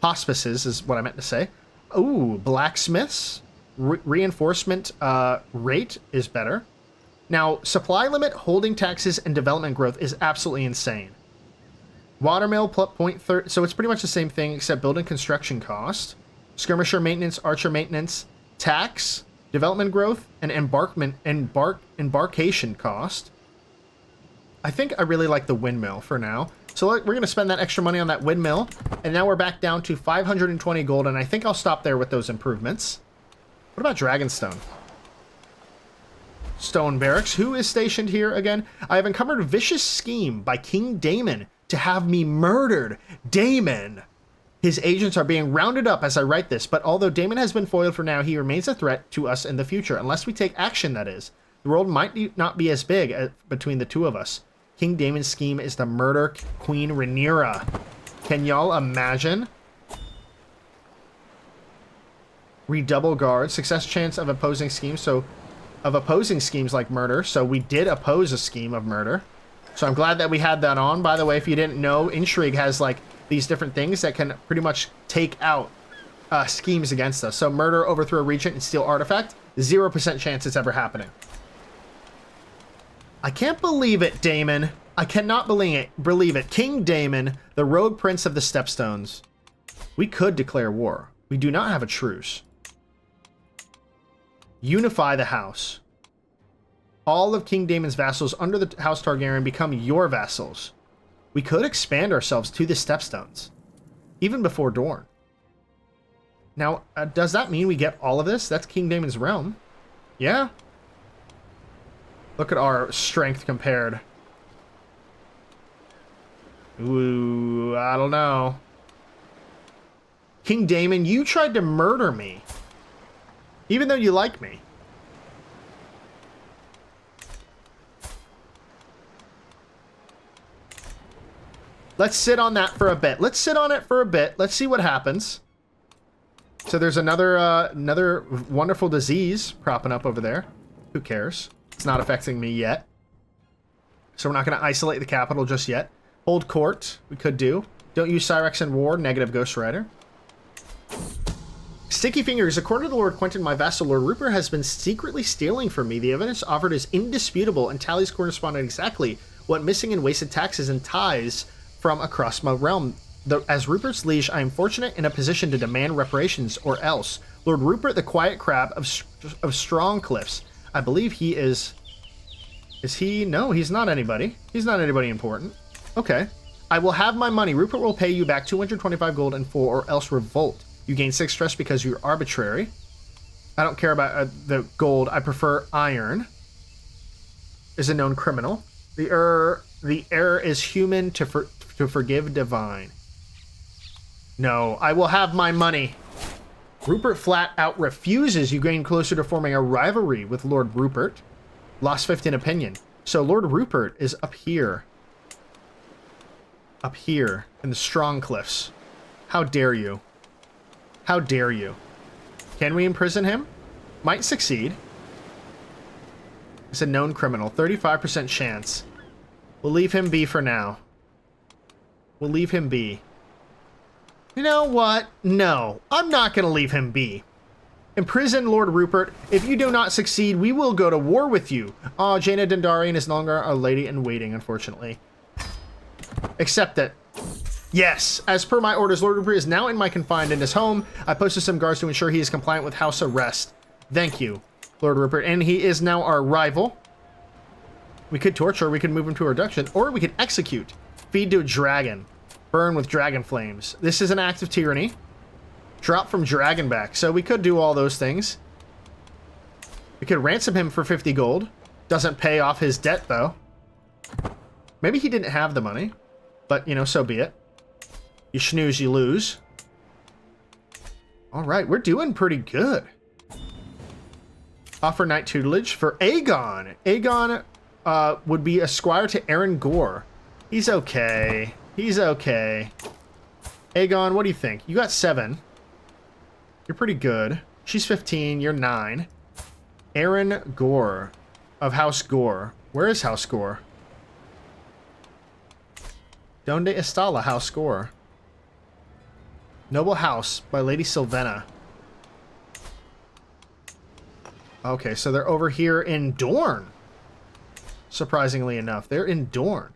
Hospices is what I meant to say. Ooh, blacksmiths. Reinforcement rate is better. Now, supply limit, holding taxes, and development growth is absolutely insane. Watermill +0.30, so it's pretty much the same thing except building construction cost. Skirmisher maintenance, archer maintenance, tax, development growth, and embarkation cost. I think I really like the windmill for now. So we're going to spend that extra money on that windmill, and now we're back down to 520 gold, and I think I'll stop there with those improvements. What about Dragonstone? Stone Barracks. Who is stationed here again? I have uncovered a vicious scheme by King Daemon to have me murdered. Daemon! His agents are being rounded up as I write this, but although Daemon has been foiled for now, he remains a threat to us in the future, unless we take action, that is. The world might not be as big between the two of us. King Daemon's scheme is to murder Queen Rhaenyra. Can y'all imagine? Redouble guard. Success chance of opposing schemes. So, of opposing schemes like murder. So we did oppose a scheme of murder. So I'm glad that we had that on. By the way, if you didn't know, Intrigue has like these different things that can pretty much take out schemes against us. So murder, overthrow regent, and steal artifact. 0% chance it's ever happening. I can't believe it, Daemon. I cannot believe it. King Daemon, the rogue prince of the Stepstones. We could declare war. We do not have a truce. Unify the house. All of King Daemon's vassals under the House Targaryen become your vassals. We could expand ourselves to the Stepstones, even before Dorne. Now, does that mean we get all of this? That's King Daemon's realm. Yeah. Look at our strength compared. Ooh, I don't know. King Daemon, you tried to murder me. Even though you like me. Let's sit on that for a bit. Let's sit on it for a bit. Let's see what happens. So there's another wonderful disease propping up over there. Who cares? It's not affecting me yet. So we're not going to isolate the capital just yet. Hold court. We could do. Don't use Cyrex in war. Negative Ghost Rider. Sticky Fingers. According to the Lord Quentin, my vassal Lord Rupert has been secretly stealing from me. The evidence offered is indisputable and tallies correspond exactly what missing and wasted taxes and tithes from across my realm. As Rupert's liege, I am fortunate in a position to demand reparations, or else. Lord Rupert, the quiet crab of Strong Cliffs. I believe he is... Is he? No, he's not anybody. He's not anybody important. Okay. I will have my money. Rupert will pay you back 225 gold in full, or else revolt. You gain 6 stress because you're arbitrary. I don't care about the gold. I prefer iron. Is a known criminal. The error is human to forgive divine. No, I will have my money. Rupert flat out refuses. You gain closer to forming a rivalry with Lord Rupert. Lost 15 opinion. So Lord Rupert is up here. Up here in the Strong Cliffs. How dare you? How dare you? Can we imprison him? Might succeed. It's a known criminal. 35% chance. We'll leave him be for now. We'll leave him be. You know what? No, I'm not going to leave him be. Imprison Lord Rupert. If you do not succeed, we will go to war with you. Oh, Jaina Dendarian is no longer a lady in waiting, unfortunately. Accept it. Yes, as per my orders, Lord Rupert is now confined in his home. I posted some guards to ensure he is compliant with house arrest. Thank you, Lord Rupert. And he is now our rival. We could torture, we could move him to a reduction, or we could execute. Feed to a dragon. Burn with dragon flames. This is an act of tyranny. Drop from Dragonback. So we could do all those things. We could ransom him for 50 gold. Doesn't pay off his debt, though. Maybe he didn't have the money. But, you know, so be it. You snooze, you lose. Alright, we're doing pretty good. Offer knight tutelage for Aegon. Aegon would be a squire to Aaron Gore. He's okay. He's okay. Aegon, what do you think? You got 7. You're pretty good. She's 15. You're 9. Aaron Gore of House Gore. Where is House Gore? Donde está la House Gore? Noble House by Lady Sylvena. Okay, so they're over here in Dorne. Surprisingly enough, they're in Dorne.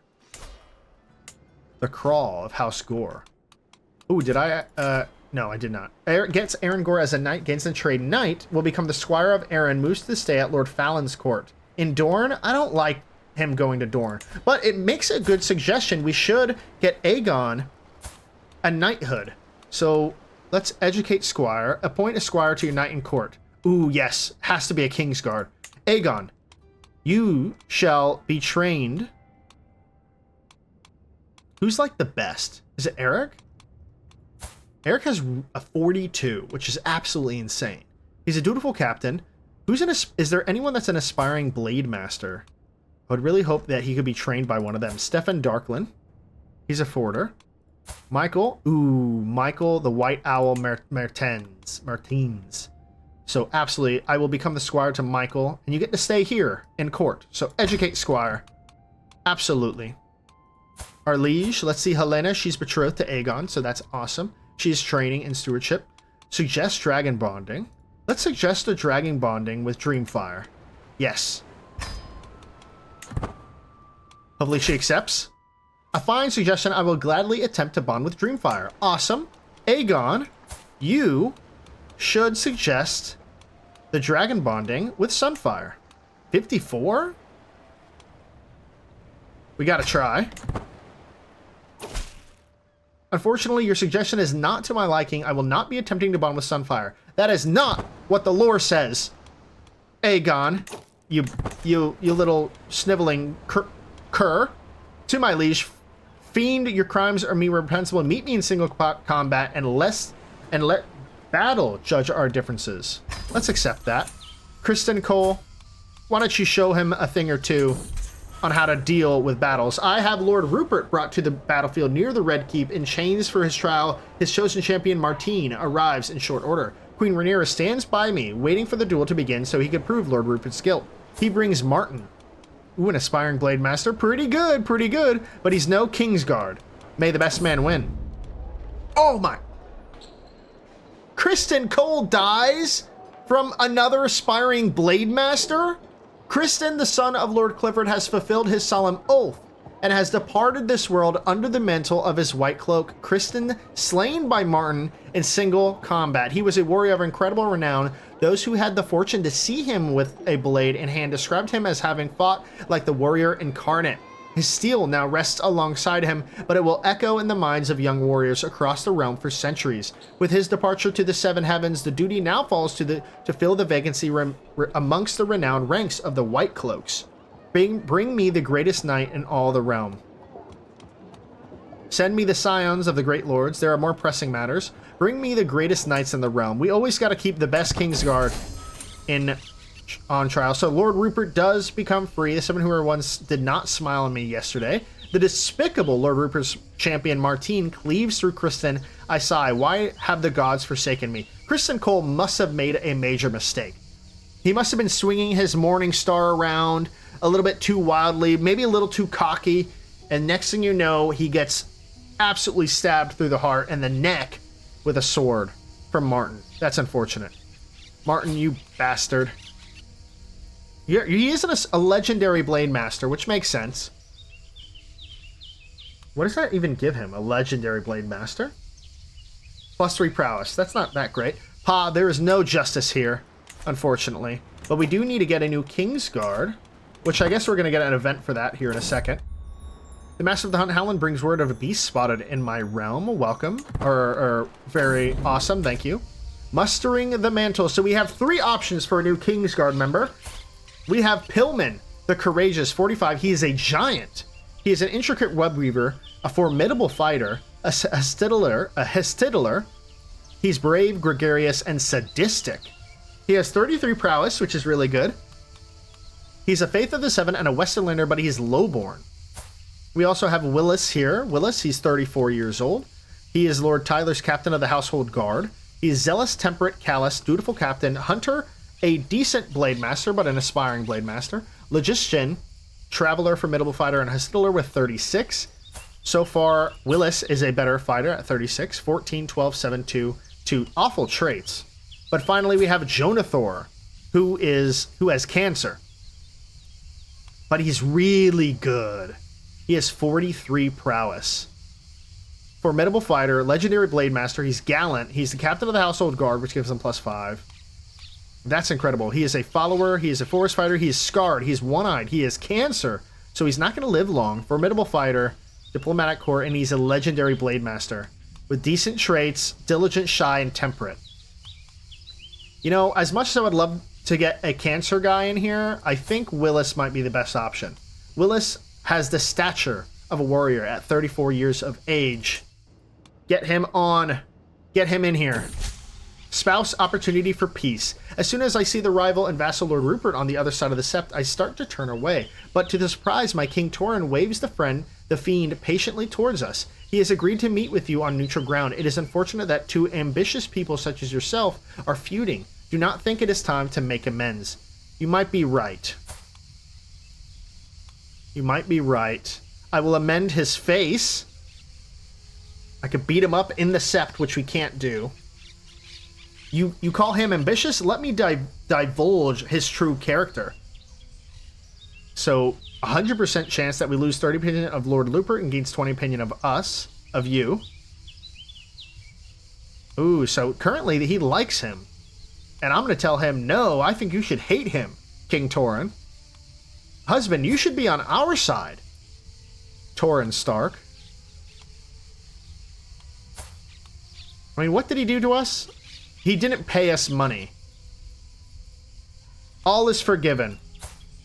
The Crawl of House Gore. Ooh, did I? No, I did not. Gets Aaron Gore as a knight, gains the trade knight, will become the squire of Aaron, moves to stay at Lord Fallon's court. In Dorne, I don't like him going to Dorne, but it makes a good suggestion. We should get Aegon a knighthood. So let's educate squire, appoint a squire to your knight in court. Ooh, yes, has to be a Kingsguard. Aegon, you shall be trained. Who's like the best? Is it Eric? Eric has a 42, which is absolutely insane. He's a dutiful captain. Is there anyone that's an aspiring blade master? I would really hope that he could be trained by one of them. Stefan Darklin. He's a forwarder. Michael. Ooh, Michael the White Owl Martins. So absolutely, I will become the squire to Michael, and you get to stay here in court. So educate squire. Absolutely. Our liege, let's see Helena. She's betrothed to Aegon, so that's awesome. She's training in stewardship. Suggest dragon bonding. Let's suggest a dragon bonding with Dreamfire. Yes. Hopefully she accepts. A fine suggestion. I will gladly attempt to bond with Dreamfire. Awesome. Aegon, you should suggest the dragon bonding with Sunfire. 54? We gotta try. Unfortunately, your suggestion is not to my liking. I will not be attempting to bond with Sunfire. That is not what the lore says. Aegon, you little sniveling cur. To my liege, fiend, your crimes are me reprehensible. Meet me in single combat and let battle judge our differences. Let's accept that. Kristen Cole, why don't you show him a thing or two on how to deal with battles. I have Lord Rupert brought to the battlefield near the Red Keep in chains for his trial. His chosen champion, Martine, arrives in short order. Queen Rhaenyra stands by me, waiting for the duel to begin so he could prove Lord Rupert's guilt. He brings Martin. Ooh, an aspiring blade master. Pretty good, but he's no Kingsguard. May the best man win. Oh my. Kristen Cole dies from another aspiring blade master? Kristen, the son of Lord Clifford, has fulfilled his solemn oath and has departed this world under the mantle of his white cloak. Kristen, slain by Martin in single combat. He was a warrior of incredible renown. Those who had the fortune to see him with a blade in hand described him as having fought like the warrior incarnate. His steel now rests alongside him, but it will echo in the minds of young warriors across the realm for centuries. With his departure to the Seven Heavens, the duty now falls to fill the vacancy amongst the renowned ranks of the White Cloaks. Bring me the greatest knight in all the realm. Send me the scions of the great lords. There are more pressing matters. Bring me the greatest knights in the realm. We always got to keep the best Kingsguard on trial. So Lord Rupert does become free. The seven who once did not smile on me yesterday. The despicable Lord Rupert's champion Martine cleaves through Kristen. I sigh. Why have the gods forsaken me? Kristen Cole must have made a major mistake. He must have been swinging his morning star around a little bit too wildly, maybe a little too cocky, and next thing you know, he gets absolutely stabbed through the heart and the neck with a sword from Martin. That's unfortunate. Martin, you bastard. He isn't a legendary blade master, which makes sense. What does that even give him? A legendary blade master? +3 prowess. That's not that great. Pa, there is no justice here, unfortunately. But we do need to get a new Kingsguard, which I guess we're going to get an event for that here in a second. The Master of the Hunt Howland brings word of a beast spotted in my realm. Welcome. Or very awesome. Thank you. Mustering the mantle. So we have 3 options for a new Kingsguard member. We have Pillman, the courageous, 45. He is a giant. He is an intricate web weaver, a formidable fighter, a Hestidler. He's brave, gregarious, and sadistic. He has 33 prowess, which is really good. He's a Faith of the Seven and a Westerlander, but he's lowborn. We also have Willis here. Willis, he's 34 years old. He is Lord Tyler's captain of the household guard. He's zealous, temperate, callous, dutiful captain, hunter, a decent blade master, but an aspiring blade master. Logician, traveler, formidable fighter, and Hostler with 36. So far, Willis is a better fighter at 36. 14, 12, 7, 2. 2 awful traits. But finally, we have Jonathor, who has cancer. But he's really good. He has 43 prowess. Formidable fighter, legendary blade master. He's gallant. He's the captain of the household guard, which gives him +5. That's incredible. He is a follower. He is a forest fighter. He is scarred. He's one-eyed. He has cancer. So he's not going to live long. Formidable fighter, diplomatic core, and he's a legendary blade master with decent traits, diligent, shy, and temperate. You know, as much as I would love to get a cancer guy in here, I think Willis might be the best option. Willis has the stature of a warrior at 34 years of age. Get him on. Get him in here. Spouse opportunity for peace. As soon as I see the rival and vassal Lord Rupert on the other side of the sept, I start to turn away. But to the surprise, my King Torrhen waves the fiend, patiently towards us. He has agreed to meet with you on neutral ground. It is unfortunate that two ambitious people such as yourself are feuding. Do not think it is time to make amends. You might be right. You might be right. I will amend his face. I could beat him up in the sept, which we can't do. You call him ambitious? Let me divulge his true character. So, 100% chance that we lose 30 opinion of Lord Rupert and gains 20 opinion of us, of you. Ooh, so currently he likes him. And I'm going to tell him, no, I think you should hate him, King Torrhen. Husband, you should be on our side. Torrhen Stark. I mean, what did he do to us? He didn't pay us money. All is forgiven.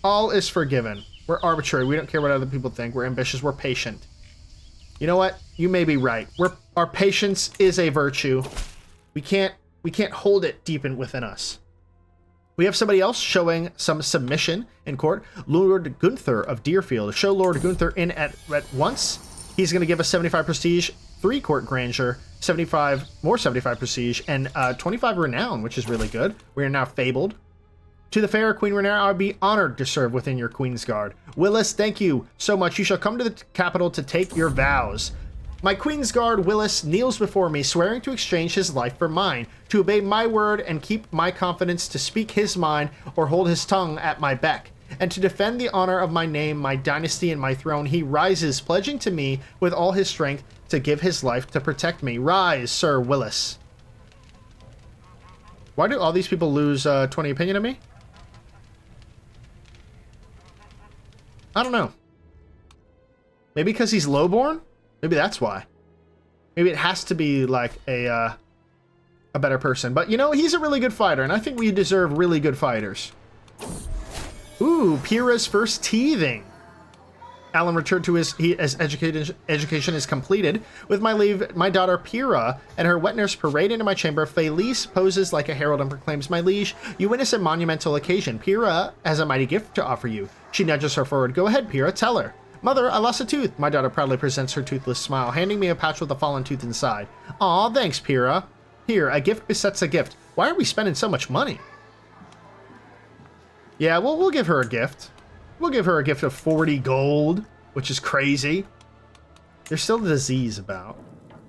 All is forgiven. We're arbitrary. We don't care what other people think. We're ambitious. We're patient. You know what? You may be right. Our patience is a virtue. We can't hold it deep within us. We have somebody else showing some submission in court. Lord Gunther of Deerfield. Show Lord Gunther in at once. He's going to give us 75 prestige, 3 court grandeur, 75 prestige, and 25 renown, which is really good. We are now fabled. To the fair Queen Rhaenyra, I would be honored to serve within your Queen's Guard. Willis, thank you so much. You shall come to the capital to take your vows. My Queen's Guard, Willis, kneels before me, swearing to exchange his life for mine, to obey my word and keep my confidence, to speak his mind or hold his tongue at my beck, and to defend the honor of my name, my dynasty, and my throne. He rises, pledging to me with all his strength to give his life to protect me. Rise, Sir Willis. Why do all these people lose 20 opinion of me? I don't know. Maybe because he's lowborn? Maybe that's why. Maybe it has to be like a better person. But, you know, he's a really good fighter, and I think we deserve really good fighters. Ooh, Pyrrha's first teething. Alan returned to his education is completed. With my leave, my daughter Pyrrha and her wet nurse parade into my chamber. Felice poses like a herald and proclaims, my liege, you witness a monumental occasion. Pyrrha has a mighty gift to offer you. She nudges her forward. Go ahead, Pyrrha, tell her. Mother, I lost a tooth. My daughter proudly presents her toothless smile, handing me a pouch with a fallen tooth inside. Aw, thanks, Pyrrha. Here, a gift besets a gift. Why are we spending so much money? Yeah, well, we'll give her a gift. We'll give her a gift of 40 gold, which is crazy. There's still a disease about,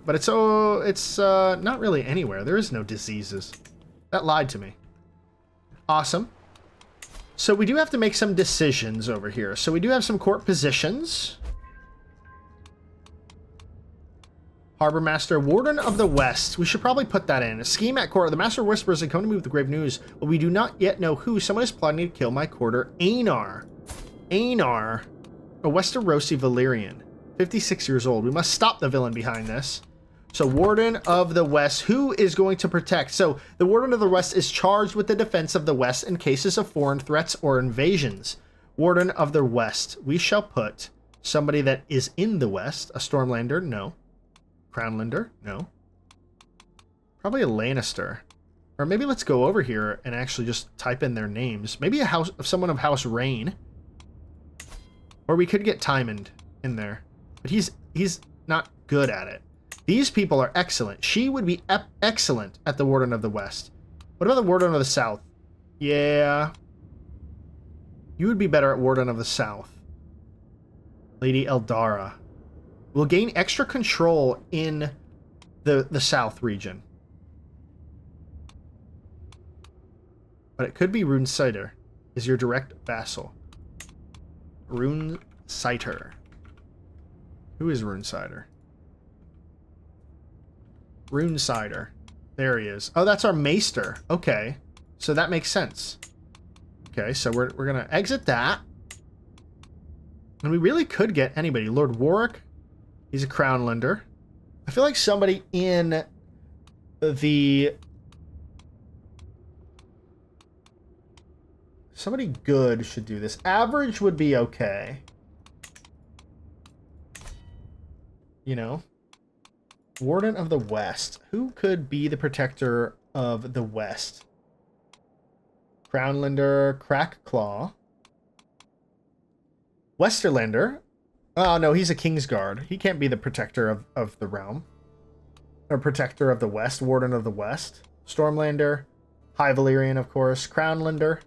but it's not really anywhere. There is no diseases. That lied to me. Awesome. So we do have to make some decisions over here. So we do have some court positions. Harbor Master, Warden of the West. We should probably put that in. A scheme at court. The Master whispers and come to me with the grave news, but we do not yet know who. Someone is plotting to kill my quarter, Aenar. Aenar, a Westerosi Valyrian, 56 years old. We must stop the villain behind this. So Warden of the West, who is going to protect? So the Warden of the West is charged with the defense of the West in cases of foreign threats or invasions. Warden of the West. We shall put somebody that is in the West. A Stormlander? No. Crownlander? No. Probably a Lannister. Or maybe let's go over here and actually just type in their names. Maybe someone of House Rain. Or we could get Tymond in there. But he's not good at it. These people are excellent. She would be excellent at the Warden of the West. What about the Warden of the South? Yeah. You would be better at Warden of the South. Lady Eldara. We'll gain extra control in the South region. But it could be Runesider is your direct vassal. Runesider. Who is Runesider? Runesider. There he is. Oh, that's our maester. Okay. So that makes sense. Okay, so we're going to exit that. And we really could get anybody. Lord Warwick. He's a Crownlander. I feel like somebody in the... Somebody good should do this. Average would be okay. You know? Warden of the West. Who could be the protector of the West. Crownlander, Crackclaw. Westerlander. Oh, no, he's a Kingsguard. He can't be the protector of the realm. Or protector of the West, Warden of the West. Stormlander. High Valyrian, of course. Crownlander.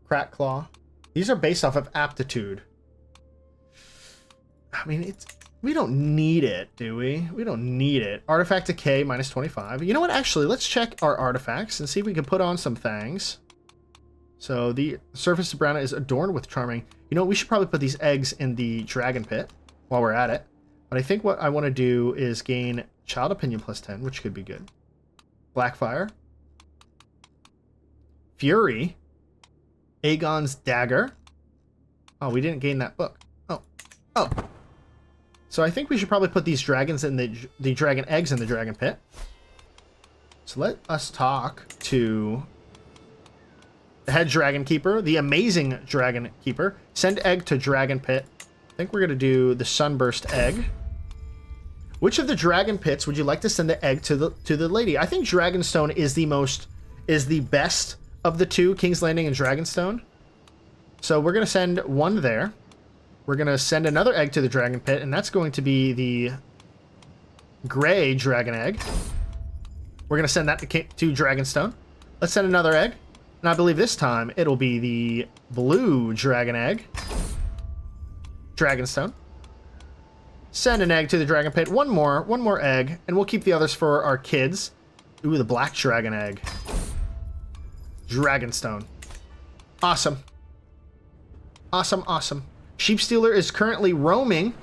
Crackclaw. These are based off of aptitude. I mean, we don't need it, do we? We don't need it. Artifact decay, minus 25. You know what? Actually, let's check our artifacts and see if we can put on some things. So the surface of brown is adorned with charming. You know, we should probably put these eggs in the dragon pit while we're at it. But I think what I want to do is gain child opinion plus 10, which could be good. Blackfire. Fury. Aegon's dagger. Oh, we didn't gain that book. Oh. So I think we should probably put these dragons in the dragon eggs in the dragon pit. So let us talk to the head dragon keeper, the amazing dragon keeper. Send egg to dragon pit. I think we're going to do the sunburst egg. Which of the dragon pits would you like to send the egg to the lady? I think Dragonstone is the best of the two, King's Landing and Dragonstone. So we're going to send one there. We're going to send another egg to the dragon pit, and that's going to be the gray dragon egg. We're going to send that to Dragonstone. Let's send another egg. And I believe this time it'll be the blue dragon egg. Dragonstone. Send an egg to the dragon pit. One more egg, and we'll keep the others for our kids. Ooh, the black dragon egg. Dragonstone. Awesome. Awesome. Sheepstealer is currently roaming.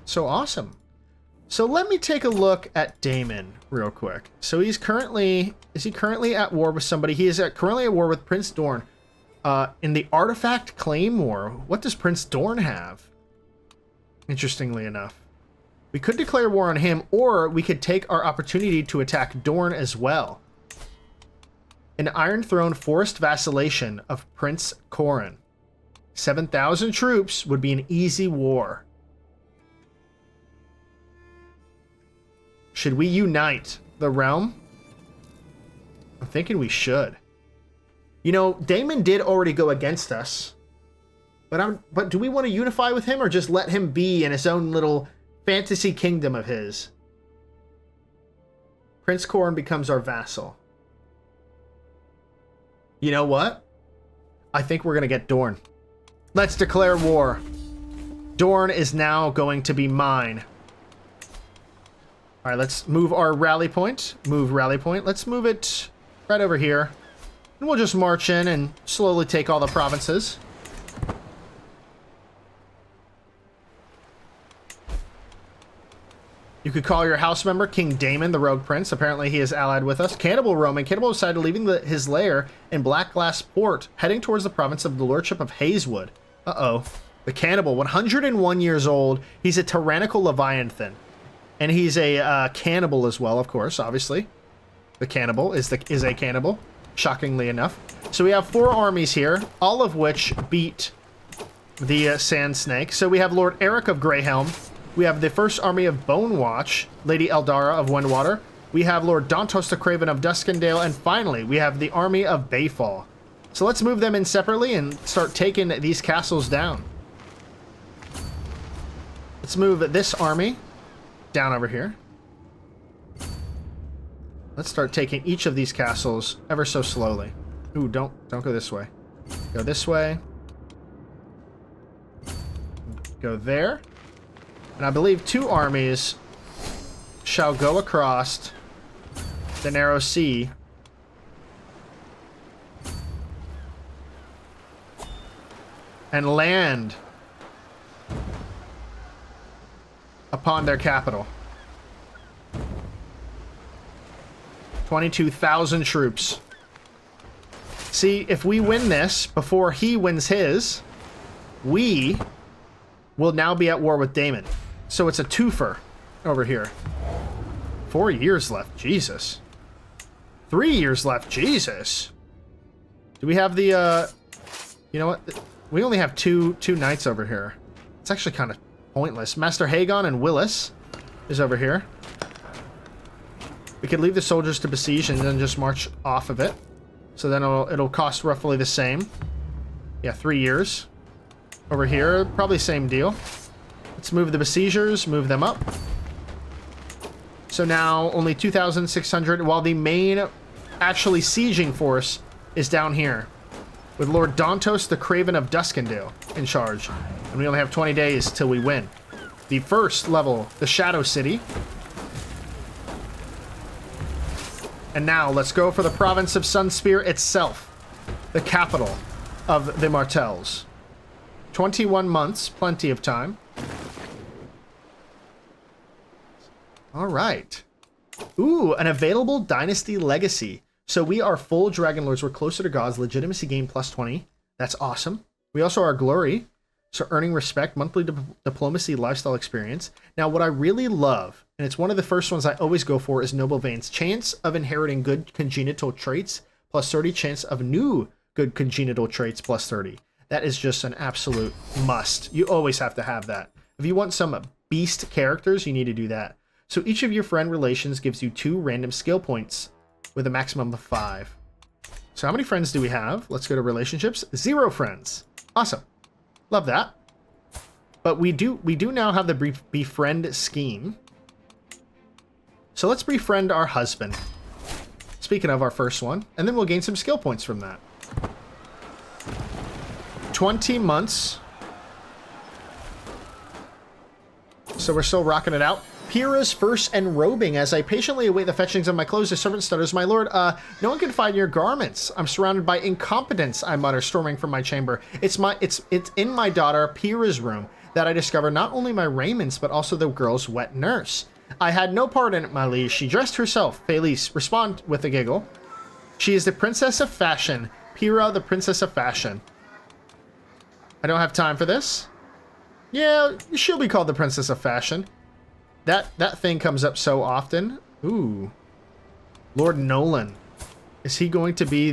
So awesome. So let me take a look at Daemon real quick. So is he currently at war with somebody? He is currently at war with Prince Dorne. In the Artifact Claim War, what does Prince Dorne have? Interestingly enough. We could declare war on him, or we could take our opportunity to attack Dorne as well. An Iron Throne forced vacillation of Prince Corran. 7,000 troops would be an easy war. Should we unite the realm? I'm thinking we should. You know, Daemon did already go against us. But do we want to unify with him or just let him be in his own little fantasy kingdom of his? Prince Corran becomes our vassal. You know what? I think we're going to get Dorne. Let's declare war. Dorne is now going to be mine. All right, let's move our rally point. Move rally point. Let's move it right over here. And we'll just march in and slowly take all the provinces. You could call your house member King Daemon, the Rogue Prince. Apparently he is allied with us. Cannibal roaming. Cannibal decided leaving his lair in Black Glass Port, heading towards the province of the Lordship of Hazewood. Uh-oh. The Cannibal, 101 years old. He's a tyrannical Leviathan. And he's a cannibal as well, of course, obviously. The Cannibal is a cannibal, shockingly enough. So we have 4 armies here, all of which beat the Sand Snake. So we have Lord Eric of Greyhelm. We have the first army of Bonewatch, Lady Eldara of Windwater. We have Lord Dantos the Craven of Duskendale. And finally, we have the army of Bayfall. So let's move them in separately and start taking these castles down. Let's move this army down over here. Let's start taking each of these castles ever so slowly. Ooh, don't go this way. Go this way. Go there. And I believe 2 armies shall go across the narrow sea and land upon their capital. 22,000 troops. See, if we win this before he wins his, we will now be at war with Daemon. So it's a twofer over here. 4 years left. Jesus. 3 years left. Jesus. Do we have the, you know what? We only have two knights over here. It's actually kind of pointless. Master Hagon and Willis. is over here. We could leave the soldiers to besiege and then just march off of it. So then it'll cost roughly the same. Yeah, 3 years. Over here, probably same deal. Let's move the besiegers, move them up. So now only 2,600, while the main actually sieging force is down here, with Lord Dantos the Craven of Duskendale in charge. And we only have 20 days till we win. The first level, the Shadow City. And now let's go for the province of Sunspear itself, the capital of the Martells. 21 months, plenty of time. All right. Ooh, an available dynasty legacy. So we are full Dragon Lords. We're closer to gods. Legitimacy gain plus 20. That's awesome. We also are glory. So earning respect, monthly diplomacy, lifestyle experience. Now, what I really love, and it's one of the first ones I always go for, is Noble Veins. Chance of inheriting good congenital traits plus 30. Chance of new good congenital traits plus 30. That is just an absolute must. You always have to have that. If you want some beast characters, you need to do that. So each of your friend relations gives you 2 random skill points with a maximum of 5. So how many friends do we have? Let's go to relationships. 0 friends. Awesome. Love that. But we do now have the befriend scheme. So let's befriend our husband. Speaking of our first one, and then we'll gain some skill points from that. 20 months. So we're still rocking it out. Pyrrha's first enrobing. As I patiently await the fetchings of my clothes, the servant stutters, "My lord, no one can find your garments. I'm surrounded by incompetence," I mutter, storming from my chamber. It's in my daughter Pyrrha's room that I discover not only my raiments, but also the girl's wet nurse. I had no part in it, my liege. She dressed herself. Felice, respond with a giggle. She is the princess of fashion. Pyrrha, the princess of fashion. I don't have time for this. Yeah, she'll be called the princess of fashion. That thing comes up so often. Ooh. Lord Nolan. Is he going to be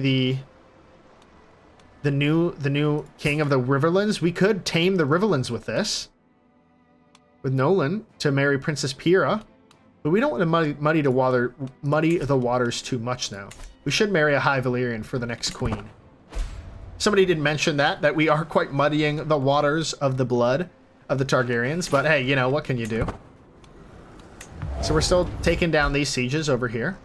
the new king of the Riverlands? We could tame the Riverlands with this. With Nolan to marry Princess Pyrrha. But we don't want to muddy the waters too much now. We should marry a High Valyrian for the next queen. Somebody did mention that we are quite muddying the waters of the blood of the Targaryens. But hey, you know, what can you do? So we're still taking down these sieges over here.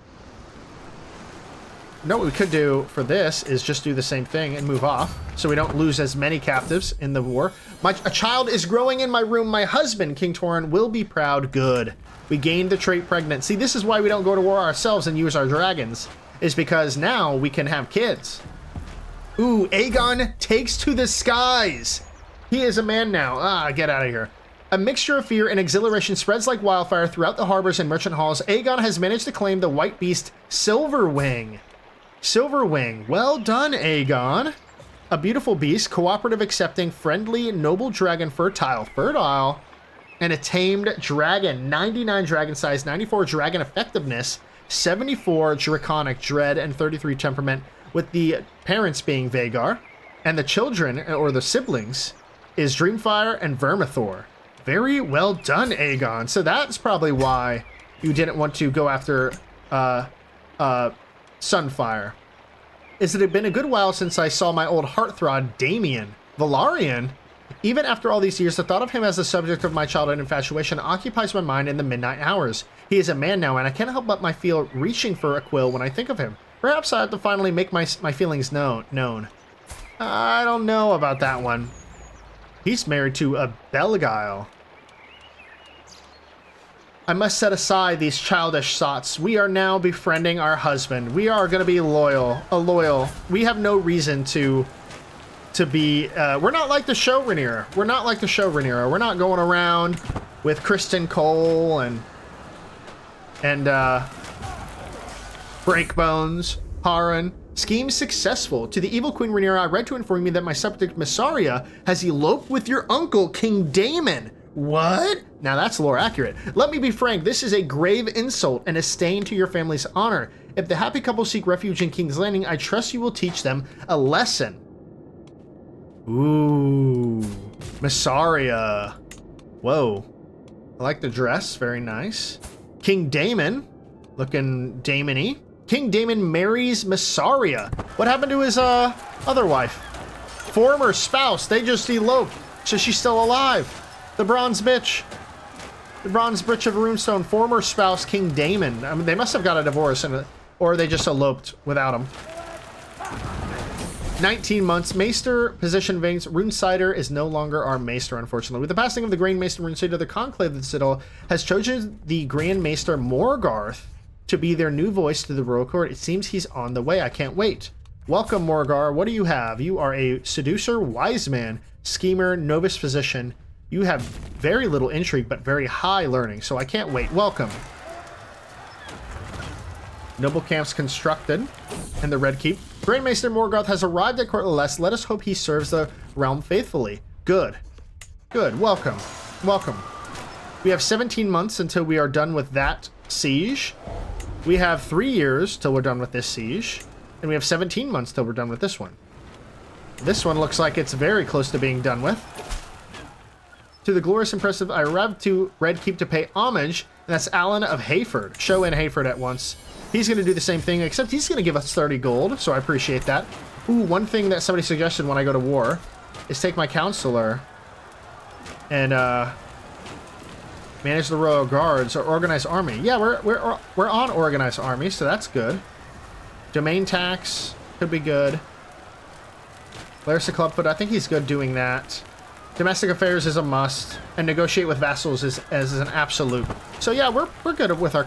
You know what we could do for this is just do the same thing and move off so we don't lose as many captives in the war. A child is growing in my room. My husband, King Torrhen, will be proud. Good. We gained the trait pregnant. See, this is why we don't go to war ourselves and use our dragons, is because now we can have kids. Ooh, Aegon takes to the skies. He is a man now. Ah, get out of here. A mixture of fear and exhilaration spreads like wildfire throughout the harbors and merchant halls. Aegon has managed to claim the white beast Silverwing. Silverwing. Well done, Aegon. A beautiful beast, cooperative, accepting, friendly, noble dragon, fertile, and a tamed dragon. 99 dragon size, 94 dragon effectiveness, 74 draconic dread, and 33 temperament, with the parents being Vhagar, and the children, or the siblings, is Dreamfire and Vermithor. Very well done, Aegon. So that's probably why you didn't want to go after Sunfire. It had been a good while since I saw my old heartthrob, Damien. Velaryon? Even after all these years, the thought of him as the subject of my childhood infatuation occupies my mind in the midnight hours. He is a man now, and I can't help but feel reaching for a quill when I think of him. Perhaps I have to finally make my feelings known. I don't know about that one. He's married to a Belgail. I must set aside these childish thoughts. We are now befriending our husband. We are going to be loyal. We have no reason to be... we're not like the show Rhaenyra. We're not like the show Rhaenyra. We're not going around with Kristen Cole and Breakbones, Harren. Scheme successful. To the evil Queen Rhaenyra, I read to inform you that my subject Mysaria has eloped with your uncle, King Daemon. What? Now that's lore accurate. Let me be frank, this is a grave insult and a stain to your family's honor. If the happy couple seek refuge in King's Landing, I trust you will teach them a lesson. Ooh. Mysaria. Whoa. I like the dress, very nice. King Daemon, looking Daemon-y. King Daemon marries Massaria. What happened to his other wife? Former spouse, they just eloped. So she's still alive. The bronze bitch. The bronze bitch of Runestone, former spouse King Daemon. I mean, they must have got a divorce, or they just eloped without him. 19 months. Maester position vacates. Runesider is no longer our Maester, unfortunately. With the passing of the Grand Maester Runesider, the Conclave of the Citadel has chosen the Grand Maester Morgarth to be their new voice to the royal court. It seems he's on the way. I can't wait. Welcome, Morgar. What do you have? You are a seducer, wise man, schemer, novice physician. You have very little intrigue, but very high learning, so I can't wait. Welcome. Noble camps constructed in the Red Keep. Grand Maester Morgoth has arrived at Court Lest. Let us hope he serves the realm faithfully. Good. Good. Welcome. Welcome. We have 17 months until we are done with that siege. We have 3 years till we're done with this siege. And we have 17 months till we're done with this one. This one looks like it's very close to being done with. To the glorious impressive, I arrived to Red Keep to pay homage, and that's Alan of Hayford. Show in Hayford at once. He's going to do the same thing, except he's going to give us 30 gold, so I appreciate that. Ooh, one thing that somebody suggested when I go to war is take my counselor and manage the royal guards or organize army. Yeah, we're on organized army, so that's good. Domain tax could be good. Larissa Clubfoot, I think he's good doing that. Domestic affairs is a must, and negotiate with vassals is an absolute. So yeah, we're good with our